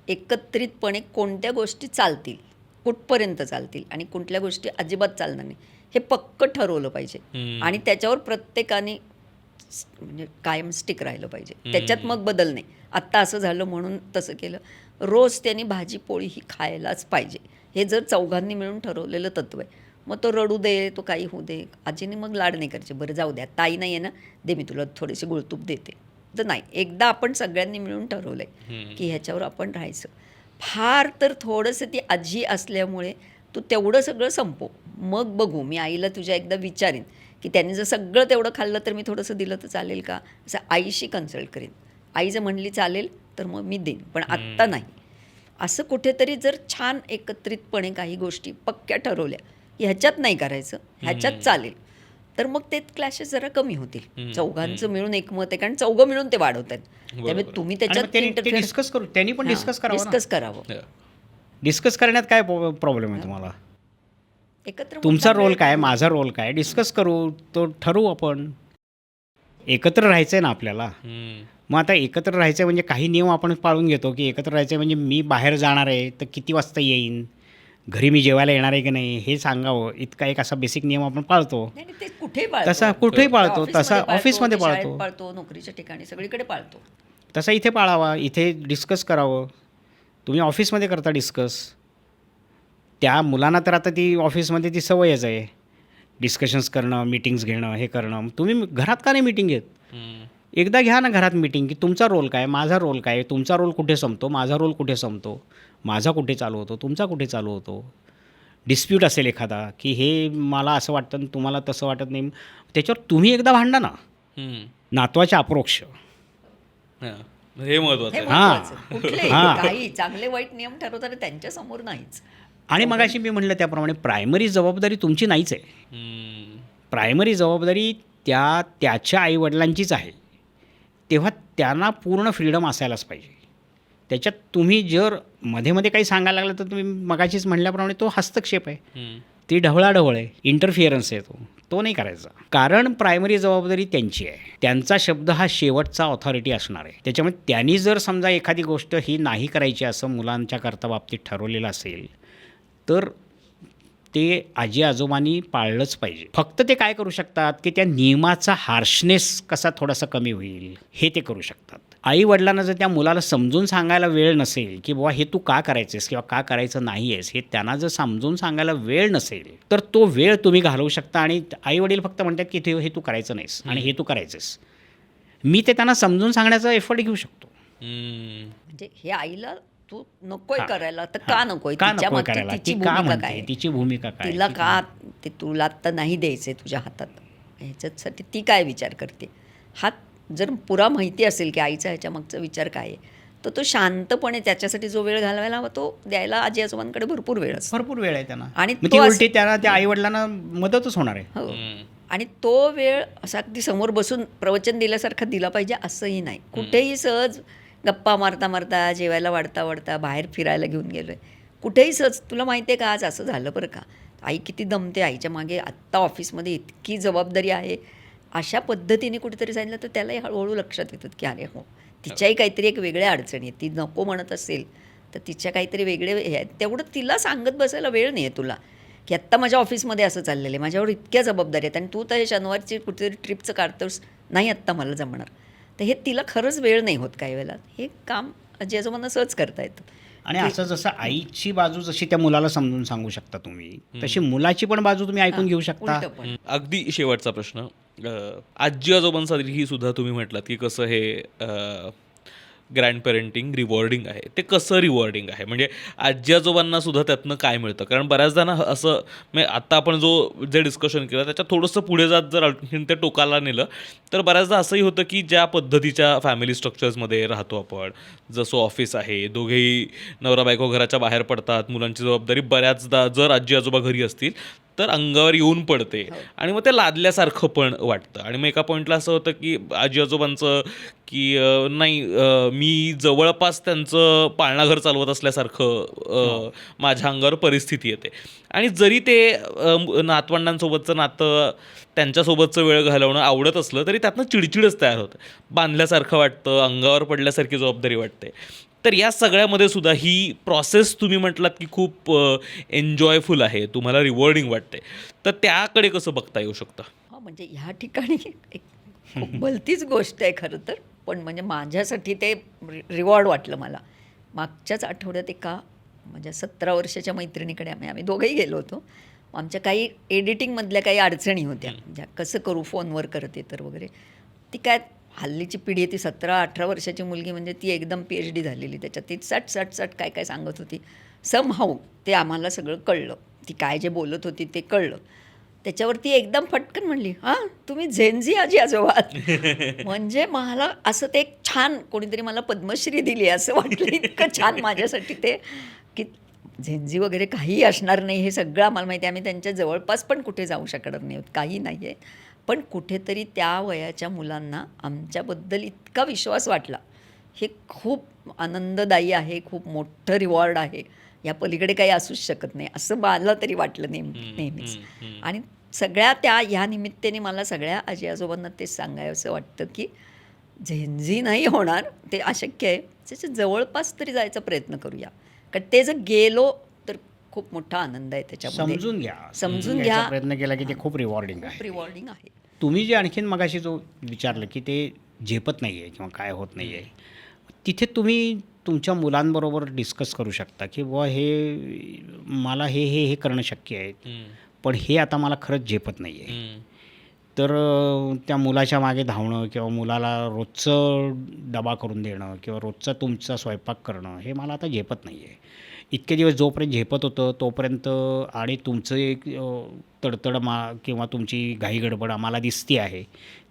एकत्रितपणे कोणत्या गोष्टी चालतील कुठपर्यंत चालतील आणि कुठल्या गोष्टी अजिबात चालणार नाही हे पक्क ठरवलं पाहिजे आणि त्याच्यावर प्रत्येकाने म्हणजे कायम स्टिक राहिलं पाहिजे. त्याच्यात मग बदल नाही. आत्ता असं झालं म्हणून तसं केलं. रोज त्यांनी भाजी पोळी ही खायलाच पाहिजे हे जर चौघांनी मिळून ठरवलेलं तत्व आहे. मग तो रडू दे तो काही होऊ दे आजीने मग लाड नाही करायचे. बरं जाऊ द्या ताई नाही आहे ना दे मी तुला थोडेसे गुळतूप देते. तर नाही एकदा आपण सगळ्यांनी मिळून ठरवलं आहे की ह्याच्यावर आपण राहायचं. फार तर थोडंसं ती आजी असल्यामुळे तू तेवढं सगळं संपव मग बघू. मी आईला तुझ्या एकदा विचारीन की त्यांनी जर सगळं तेवढं खाल्लं तर मी थोडंसं दिलं तर चालेल का असं आईशी कन्सल्ट करीन. आई जर म्हणली चालेल तर मग मी देईन पण आत्ता नाही. असं कुठेतरी जर छान एकत्रितपणे काही गोष्टी पक्क्या ठरवल्या की ह्याच्यात नाही करायचं ह्याच्यात चालेल तर मग ते क्लॅशेस जरा कमी होतील. चौघांचं मिळून एकमत आहे कारण चौघं मिळून ते वाढवतात त्यामुळे तुम्ही त्याच्यात डिस्कस करू त्यांनी पण डिस्कस करावं. डिस्कस करण्यात काय प्रॉब्लेम आहे तुम्हाला. एकत्र तुमचा रोल काय माझा रोल काय डिस्कस करू तो ठरवू आपण. एकत्र राहायचं आहे ना आपल्याला. मग आता एकत्र राहायचं म्हणजे काही नियम आपण पाळून घेतो की एकत्र राहायचं म्हणजे मी बाहेर जाणार आहे तर किती वाजता येईन घरी मी जेवायला येणार आहे की नाही हे सांगावं इतका एक असा बेसिक नियम आपण पाळतो. ते कुठेही पाळतो तसा कुठेही पाळतो तसा ऑफिसमध्ये पाळतो नोकरीच्या ठिकाणी सगळीकडे पाळतो. तसा इथे पाळावा. इथे डिस्कस करावं. तुम्ही ऑफिसमध्ये करता डिस्कस. त्या मुलांना तर आता ती ऑफिसमध्ये ती सवयच आहे डिस्कशन्स करणं मीटिंग्स घेणं हे करणं. तुम्ही घरात का नाही मीटिंग घेत. एकदा घ्या ना घरात मीटिंग की तुमचा रोल काय माझा रोल काय तुमचा रोल कुठे संपतो माझा रोल कुठे संपतो माझा कुठे चालू होतो तुमचा कुठे चालू होतो. डिस्प्यूट असेल एखादा की हे मला असं वाटतं आणि तुम्हाला तसं वाटत नाही त्याच्यावर तुम्ही एकदा भांडा ना. नातवाच्या अप्रोक्ष हे महत्वाचं कुठले काही चांगले वाईट नियम ठरवताना त्यांच्या समोर नाहीच. आणि मगाशी मी म्हटलं त्याप्रमाणे प्रायमरी जबाबदारी तुमची नाहीच आहे. प्रायमरी जबाबदारी त्याच्या आईवडिलांचीच आहे. तेव्हा त्यांना पूर्ण फ्रीडम असायलाच पाहिजे. त्याच्यात तुम्ही जर मध्ये मध्ये काही सांगायला लागलं तर तुम्ही मगाशीच म्हणल्याप्रमाणे तो हस्तक्षेप आहे. ती ढवळाढवळ आहे इंटरफिअरन्स आहे तो नाही करायचा. कारण प्रायमरी जबाबदारी त्यांची आहे. त्यांचा शब्द हा शेवटचा ऑथॉरिटी असणार आहे. त्याच्यामुळे त्यांनी जर समजा एखादी गोष्ट ही नाही करायची असं मुलांच्या करता बाबतीत ठरवलेलं असेल तर ते आजी आजोबांनी पाळलंच पाहिजे. फक्त ते काय करू शकतात की त्या नियमाचा हार्शनेस कसा थोडासा कमी होईल हे ते करू शकतात. आई वडिलांना जर त्या मुलाला समजून सांगायला वेळ नसेल की बाबा हे तू का करायचंस किंवा का करायचं नाही आहेस हे त्यांना जर समजून सांगायला वेळ नसेल तर तो वेळ तुम्ही घालवू शकता. आणि आई वडील फक्त म्हणतात की हे तू करायचं नाहीस आणि हे तू करायचंस. मी ते त्यांना समजून सांगण्याचा एफर्ट घेऊ शकतो. म्हणजे हे आईला तू नकोय करायला तर का नकोय करायला तिची भूमिका काय तिला का ते तुला आत्ता नाही द्यायचंय तुझ्या हातात ह्याच्यासाठी ती काय विचार करते. हा जर पुरा माहिती असेल की आईचा ह्याच्या मागचा विचार काय आहे तर तो शांतपणे त्याच्यासाठी जो वेळ घालवायला हवा तो द्यायला आजी आजोबांकडे भरपूर वेळ आहे त्यांना. आणि उलटी त्यांना त्या आई वडिलांना मदतच होणार आहे. हो आणि तो वेळ असा अगदी समोर बसून प्रवचन दिल्यासारखा दिला पाहिजे असंही नाही. कुठेही सहज गप्पा मारता मारता जेवायला वाढता बाहेर फिरायला घेऊन गेलो आहे कुठेही सहज तुला माहिती आहे का आज असं झालं बरं का आई किती दमते आईच्या मागे आत्ता ऑफिसमध्ये इतकी जबाबदारी आहे अशा पद्धतीने कुठेतरी सांगितलं तर त्यालाही हळूहळू लक्षात येतात की अरे हो तिच्याही काहीतरी एक वेगळ्या अडचणी आहेत. ती नको म्हणत असेल तर तिच्या काहीतरी वेगळे हे आहेत तेवढं तिला सांगत बसायला वेळ नाही आहे तुला. की आत्ता माझ्या ऑफिसमध्ये असं चाललेलं आहे, माझ्यावर इतक्या जबाबदारी आहेत आणि तू तर हे शनिवारची कुठेतरी ट्रिपचं काढतोस, नाही आत्ता मला जमणार. तर हे तिला खरंच वेळ नाही होत काही वेळेला. हे काम आजी आजोबांना सहज करता येतं. आणि असं जसं आईची बाजू जशी त्या मुलाला समजून सांगू शकता तुम्ही, तशी मुलाची पण बाजू तुम्ही ऐकून घेऊ शकता. उलटं पण. अगदी शेवटचा प्रश्न, आजी आजोबांसाठी सुद्धा तुम्ही म्हटलात की कसं हे ग्रँड पेरेंटिंग रिवॉर्डिंग आहे. ते कसं रिवॉर्डिंग आहे, म्हणजे आजी आजोबांना सुद्धा त्यातनं काय मिळतं? कारण बऱ्याचदा ना असं म्हणजे आत्ता आपण जे डिस्कशन केलं त्याच्यात थोडंसं पुढे जात जर आणखीन ते टोकाला नेलं तर बऱ्याचदा असंही होतं की ज्या पद्धतीच्या फॅमिली स्ट्रक्चर्समध्ये राहतो आपण, जसं ऑफिस आहे, दोघेही नवरा बायको घराच्या बाहेर पडतात, मुलांची जबाबदारी बऱ्याचदा जर आजी आजोबा घरी असतील तर अंगावर येऊन पडते आणि मग ते लादल्यासारखं पण वाटतं. आणि मग एका पॉईंटला असं होतं की आजी आजोबांचं की नाही मी जवळपास त्यांचं पाळणाघर चालवत असल्यासारखं माझ्या अंगावर परिस्थिती येते. आणि जरी ते नातवंडांसोबतचं नातं, त्यांच्यासोबतचं वेळ घालवणं आवडत असलं तरी त्यातनं चिडचिडच तयार होतं, बांधल्यासारखं वाटतं, अंगावर पडल्यासारखी जबाबदारी वाटते. तर या सगळ्यामध्ये सुद्धा ही प्रोसेस तुम्ही म्हटलात की खूप एन्जॉयफुल आहे, तुम्हाला रिवॉर्डिंग वाटते, तर त्याकडे कसं बघता येऊ शकतं? हां, म्हणजे ह्या ठिकाणी एक खूप भलतीच गोष्ट आहे खरं तर. पण म्हणजे माझ्यासाठी ते रिवॉर्ड वाटलं मला. मागच्याच आठवड्यात एका माझ्या 17 वर्षाच्या मैत्रिणीकडे आम्ही दोघंही गेलो होतो. आमच्या काही एडिटिंगमधल्या काही अडचणी होत्या, ज्या कसं करू फोनवर करते तर वगैरे. ती काय हल्लीची पिढी आहे, ती 17-18 वर्षाची मुलगी म्हणजे ती एकदम PhD झालेली त्याच्यात. ती सट काय काय सांगत होती. समहाऊ ते आम्हाला सगळं कळलं, ती काय जे बोलत होती ते कळलं. त्याच्यावरती एकदम फटकन म्हणली, हां तुम्ही झेनझी आजी आजोबा आहात. म्हणजे मला असं ते एक छान कोणीतरी मला पद्मश्री दिली असं वाटलं. इतकं छान माझ्यासाठी ते की झेनझी वगैरे काही असणार नाही, हे सगळं आम्हाला माहिती आहे. आम्ही त्यांच्या जवळपास पण कुठे जाऊ शकणार नाही आहोत, काही नाही आहे. पण कुठेतरी त्या वयाच्या मुलांना आमच्याबद्दल इतका विश्वास वाटला, हे खूप आनंददायी आहे, खूप मोठं रिवॉर्ड आहे. या पलीकडे काही असूच शकत नाही असं मला तरी वाटलं नेहमीच. आणि सगळ्या ह्या निमित्ताने मला सगळ्या आजी आजोबांना तेच सांगायचं वाटतं की झेंझी नाही होणार, ते अशक्य आहे, त्याच्या जवळपास तरी जायचा प्रयत्न करूया. कारण ते जर गेलो तर खूप मोठा आनंद आहे त्याच्यामध्ये. समजून घ्या, समजून घ्यायचा घ्या. प्रयत्न केला की ते खूप रिवॉर्डिंग आहे. खूप रिवॉर्डिंग आहे. तुम्ही जे आणखीन मगाशी जो विचारलं की ते झेपत नाही आहे किंवा काय होत नाही आहे, तिथे तुम्ही तुमच्या मुलांबरोबर डिस्कस करू शकता की बुवा हे मला हे करणं शक्य आहे, पण हे आता मला खरंच झेपत नाही आहे. तर त्या मुलाच्या मागे धावणं किंवा मुलाला रोजचं डबा करून देणं किंवा रोजचा तुमचा स्वयंपाक करणं हे मला आता झेपत नाही आहे. इतके दिवस जोपर्यंत झेपत होतं तोपर्यंत आणि तुमचं एक तडतड किंवा तुमची घाई गडबड आम्हाला दिसती आहे,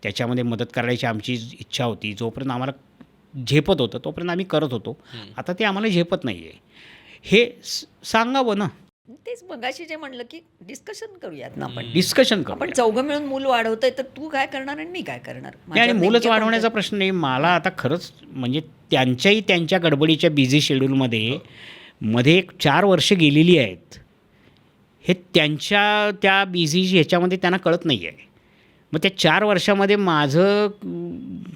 त्याच्यामध्ये मदत करायची आमची इच्छा होती. जोपर्यंत आम्हाला झेपत होतं तोपर्यंत आम्ही करत होतो. आता ते आम्हाला झेपत नाही आहे, हे सांगावं ना. तेच मगाशी जे म्हणलं की डिस्कशन करूयात ना आपण. डिस्कशन करू. आपण चौघं मिळून मूल वाढवतोय तर तू काय करणार आणि मी काय करणार. आणि माझ्यावर मुलंच नेमके वाढवण्याचा कोणते- प्रश्न नाही. मला आता खरंच म्हणजे त्यांच्या गडबडीच्या बिझी शेड्यूलमध्ये मध्ये एक 4 वर्ष गेलेली आहेत, हे त्यांच्या त्या बिझी ह्याच्यामध्ये त्यांना कळत नाही आहे. मग त्या 4 वर्षामध्ये माझं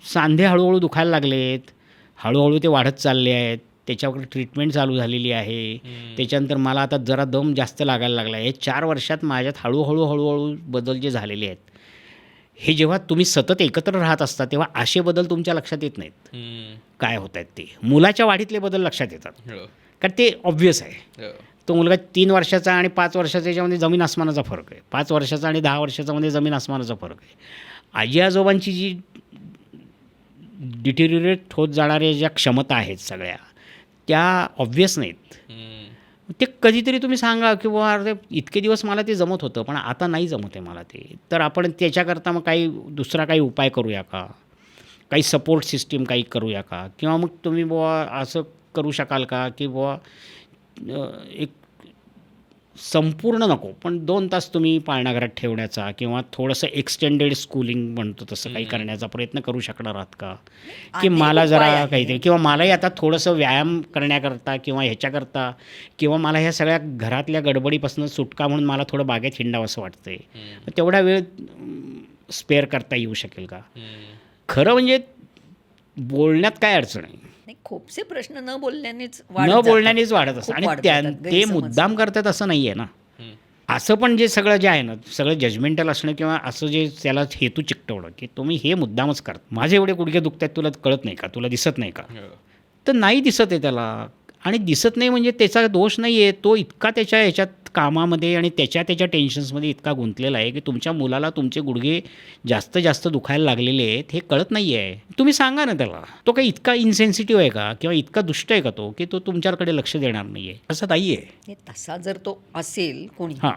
सांधे हळूहळू दुखायला लागलेत, हळूहळू ते वाढत चालले आहेत, त्याच्यावर ट्रीटमेंट चालू झालेली आहे. त्याच्यानंतर मला आता जरा दम जास्त लागायला लागला आहे. 4 वर्षात माझ्यात हळूहळू बदल जे झालेले आहेत, हे जेव्हा तुम्ही सतत एकत्र राहत असता तेव्हा असे बदल तुमच्या लक्षात येत नाहीत काय होत आहेत. ते मुलाच्या वाढीतले बदल लक्षात येतात कारण ते ऑब्व्हियस आहे. तो मुलगा 3 वर्षाचा आणि 5 वर्षाचा याच्यामध्ये जमीन आसमानाचा फरक आहे. 5 वर्षाचा आणि 10 वर्षाचामध्ये जमीन आसमानाचा फरक आहे. आजी आजोबांची जी डिटेरिओरेट होत जाणाऱ्या ज्या क्षमता आहेत सगळ्या त्या ऑब्व्हियस नाहीत. ते कधीतरी तुम्ही सांगा की बुवा अरे इतके दिवस मला ते जमत होतं पण आता नाही जमत आहे मला ते, तर आपण त्याच्याकरता मग दुसरा काही उपाय करूया का, काही सपोर्ट सिस्टीम काही करूया का, किंवा मग तुम्ही बुवा असं करू शकाल का की बुवा एक संपूर्ण नको पण 2 तास तुम्ही पाळणाघरात ठेवण्याचा किंवा थोडंसं एक्सटेंडेड स्कूलिंग म्हणतो तसं काही करण्याचा प्रयत्न करू शकणार आहात का, की अनेक मला उपाय जरा आहेत. काहीतरी किंवा मलाही आता थोडंसं व्यायाम करण्याकरता किंवा ह्याच्याकरता किंवा मला ह्या सगळ्या घरातल्या गडबडीपासून सुटका म्हणून मला थोडं बागेत हिंडावं असं वाटतंय, तेवढा वेळ स्पेअर करता येऊ शकेल का. खरं म्हणजे बोलण्यात काय अडचण आहे, नाही, खूपसे प्रश्न न बोलण्यानेच न बोलण्यानेच वाढत असतं खूप आणि वाढत जातात, ते गैरसमज. मुद्दाम करतात असं नाही आहे ना. असं पण जे सगळं जे आहे ना, सगळं जजमेंटल असणं किंवा असं जे त्याला हेतू चिकटवणं, की तुम्ही हे मुद्दामच करता. माझे एवढे गुडघे दुखत आहेत, तुला कळत नाही का? तुला दिसत नाही का? तर नाही दिसत आहे त्याला. आणि दिसत नाही म्हणजे त्याचा दोष नाही आहे. तो इतका त्याच्या ह्याच्यात कामामध्ये आणि त्याच्या टेन्शन्समध्ये इतका गुंतलेला आहे, की तुमच्या मुलाला तुमचे गुडघे जास्त दुखायला लागलेले आहेत हे कळत नाही आहे. तुम्ही सांगा ना त्याला. तो काही इतका इन्सेन्सिटिव्ह आहे का? किंवा इतका दुष्ट आहे का तो, की तो तुमच्याकडे लक्ष देणार नाही आहे? असं नाही आहे. हे तसा जर तो असेल कोणी हां.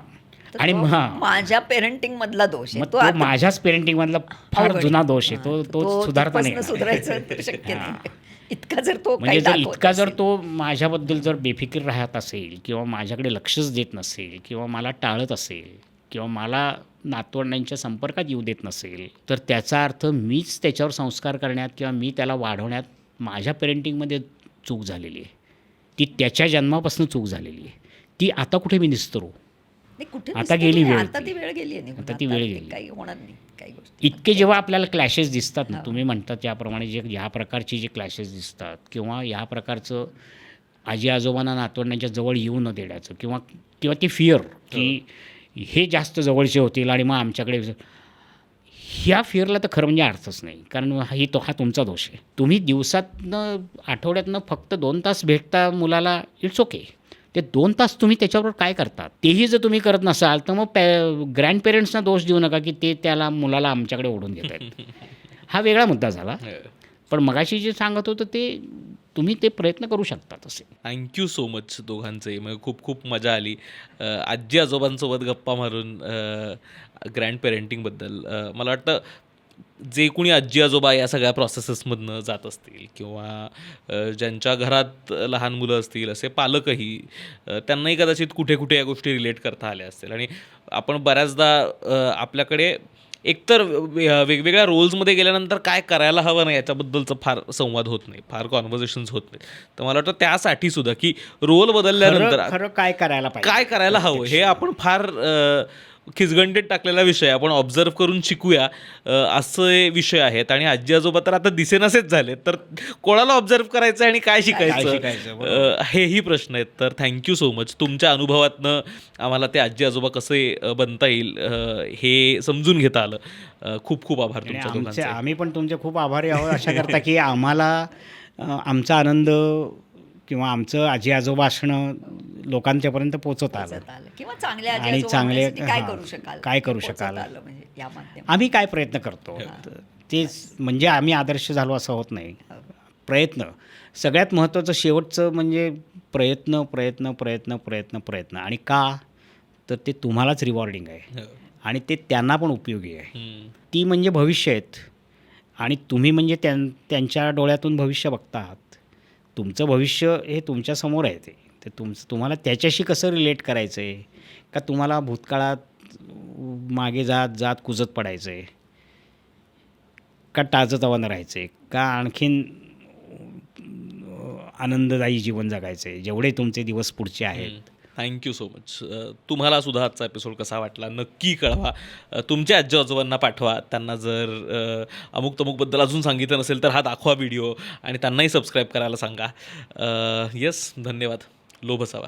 तर आणि तो हां. माझ्या पेरेंटिंग मधला दोष आहे. मग तो तो आता माझ्याच पेरेंटिंगमधला फार अवघड जुना आहे. दोष आहे. हां, तो तर तो सुधारता नाही तिथपासनं येणार. सुधारायचं तर शक्य हां. नाही. इतका जर तो म्हणजे काही जर दाखवत इतका जर असेल. तो माझ्याबद्दल जर बेफिकीर राहत असेल किंवा माझ्याकडे लक्षच देत नसेल किंवा मला टाळत असेल किंवा मला नातवंडांच्या संपर्कात येऊ देत नसेल, तर त्याचा अर्थ मीच त्याच्यावर संस्कार करण्यात किंवा मी त्याला वाढवण्यात माझ्या पेरेंटिंगमध्ये चूक झालेली आहे. ती त्याच्या जन्मापासून चूक झालेली आहे. ती आता कुठे मी निस्तरू? नाही, कुठे आता दिसतं गेली नाही. वेळ आता ती. ती वेळ गेली आहे निघून. आता ती वेळ ते गेली. काही होणार नाही काही गोष्टी. इतके जेव्हा आपल्याला क्लॅशेस दिसतात ना, तुम्ही म्हणतात त्याप्रमाणे जे ह्या प्रकारचे जे क्लॅशेस दिसतात किंवा ह्या प्रकारचं आजी आजोबांना नातवंडांच्या जवळ येऊ न देण्याचं किंवा किंवा ती फिअर की हे जास्त जवळचे होतील आणि मग आमच्याकडे ह्या फिअरला तर खरं म्हणजे अर्थच नाही. कारण हा तुमचा दोष आहे. तुम्ही दिवसातनं आठवड्यातनं फक्त 2 तास भेटता मुलाला, इट्स ओके. ते 2 तास तुम्ही त्याच्याबरोबर काय करतात तेही जर तुम्ही करत नसाल तर मग ग्रँडपेरेंट्सना दोष देऊ नका की ते त्याला मुलाला आमच्याकडे ओढून घेत आहेत. हा वेगळा मुद्दा झाला. पण मगाशी जे सांगत होतं ते तुम्ही ते प्रयत्न करू शकता तसे. थँक्यू सो मच दोघांचे. म्हणजे खूप खूप मजा आली आजी आजोबांसोबत गप्पा मारून ग्रँड पेरेंटिंगबद्दल. मला वाटतं जे कोणी आजी आजोबा या सगळ्या प्रोसेसेसमधनं जात असतील किंवा ज्यांच्या घरात लहान मुलं असतील असे पालकही त्यांनाही कदाचित कुठे कुठे या गोष्टी रिलेट करता आल्या असतील. आणि आपण बऱ्याचदा आपल्याकडे एकतर वेगवेगळ्या रोल्समध्ये गेल्यानंतर काय करायला हवं नाही याच्याबद्दलचं फार संवाद होत नाही, फार कॉन्व्हर्सेशन्स होत नाही. तर मला वाटतं त्यासाठी सुद्धा की रोल बदलल्यानंतर खरं काय करायला पाहिजे, काय करायला हवं हे आपण फार खिचगंटीत टाकलेला विषय आपण ऑब्झर्व करून शिकूया असे विषय आहेत. आणि आजी आजोबा तर आता दिसेनासेच झाले, तर कोणाला ऑब्झर्व करायचं आणि काय शिकायचं हेही प्रश्न आहेत. तर थँक्यू सो मच. तुमच्या अनुभवातनं आम्हाला ते आजी आजोबा कसे बनता येईल हे समजून घेता आलं. खूप खूप आभार तुमच्या दोघांचे. आम्ही पण तुमचे खूप आभारी आहोत अशा करता की आम्हाला आमचा आनंद किंवा आमचं आजी आजोबा असणं लोकांच्यापर्यंत पोचवता आलं. किंवा चांगल्या आजी आणि आजोबा चांगले होण्यासाठी काय हां, करू शकाल काय करू ते पोचवता शकाल. आलं म्हणजे या माध्यमातून. आम्ही काय प्रयत्न करतो तेच म्हणजे आम्ही आदर्श झालो असं होत नाही. प्रयत्न सगळ्यात महत्त्वाचं शेवटचं म्हणजे प्रयत्न प्रयत्न प्रयत्न प्रयत्न प्रयत्न. आणि का तर ते तुम्हालाच रिवॉर्डिंग आहे आणि ते त्यांना पण उपयोगी आहे. ती म्हणजे भविष्य आहेत आणि तुम्ही म्हणजे त्यांच्या डोळ्यातून भविष्य बघता आहात. तुमचं भविष्य हे तुमच्यासमोर आहे. ते तुम्हाला त्याच्याशी कसं रिलेट करायचं आहे का तुम्हाला भूतकाळात मागे जात कुजत पडायचं आहे का ताजंतवानं राहायचं आहे का आणखीन आनंददायी जीवन जगायचं आहे जेवढे तुमचे दिवस पुढचे आहेत. Thank you so much. तुम्हाला सुद्धा आजचा एपिसोड कसा वाटला नक्की कळवा. तुमच्या आजी आजोबांना पाठवा. त्यांना जर अमुक तमुकबद्दल अजून सांगितलं नसेल तर हा दाखवा व्हिडिओ आणि त्यांनाही सबस्क्राईब करायला सांगा. येस, धन्यवाद. लोभ असावा.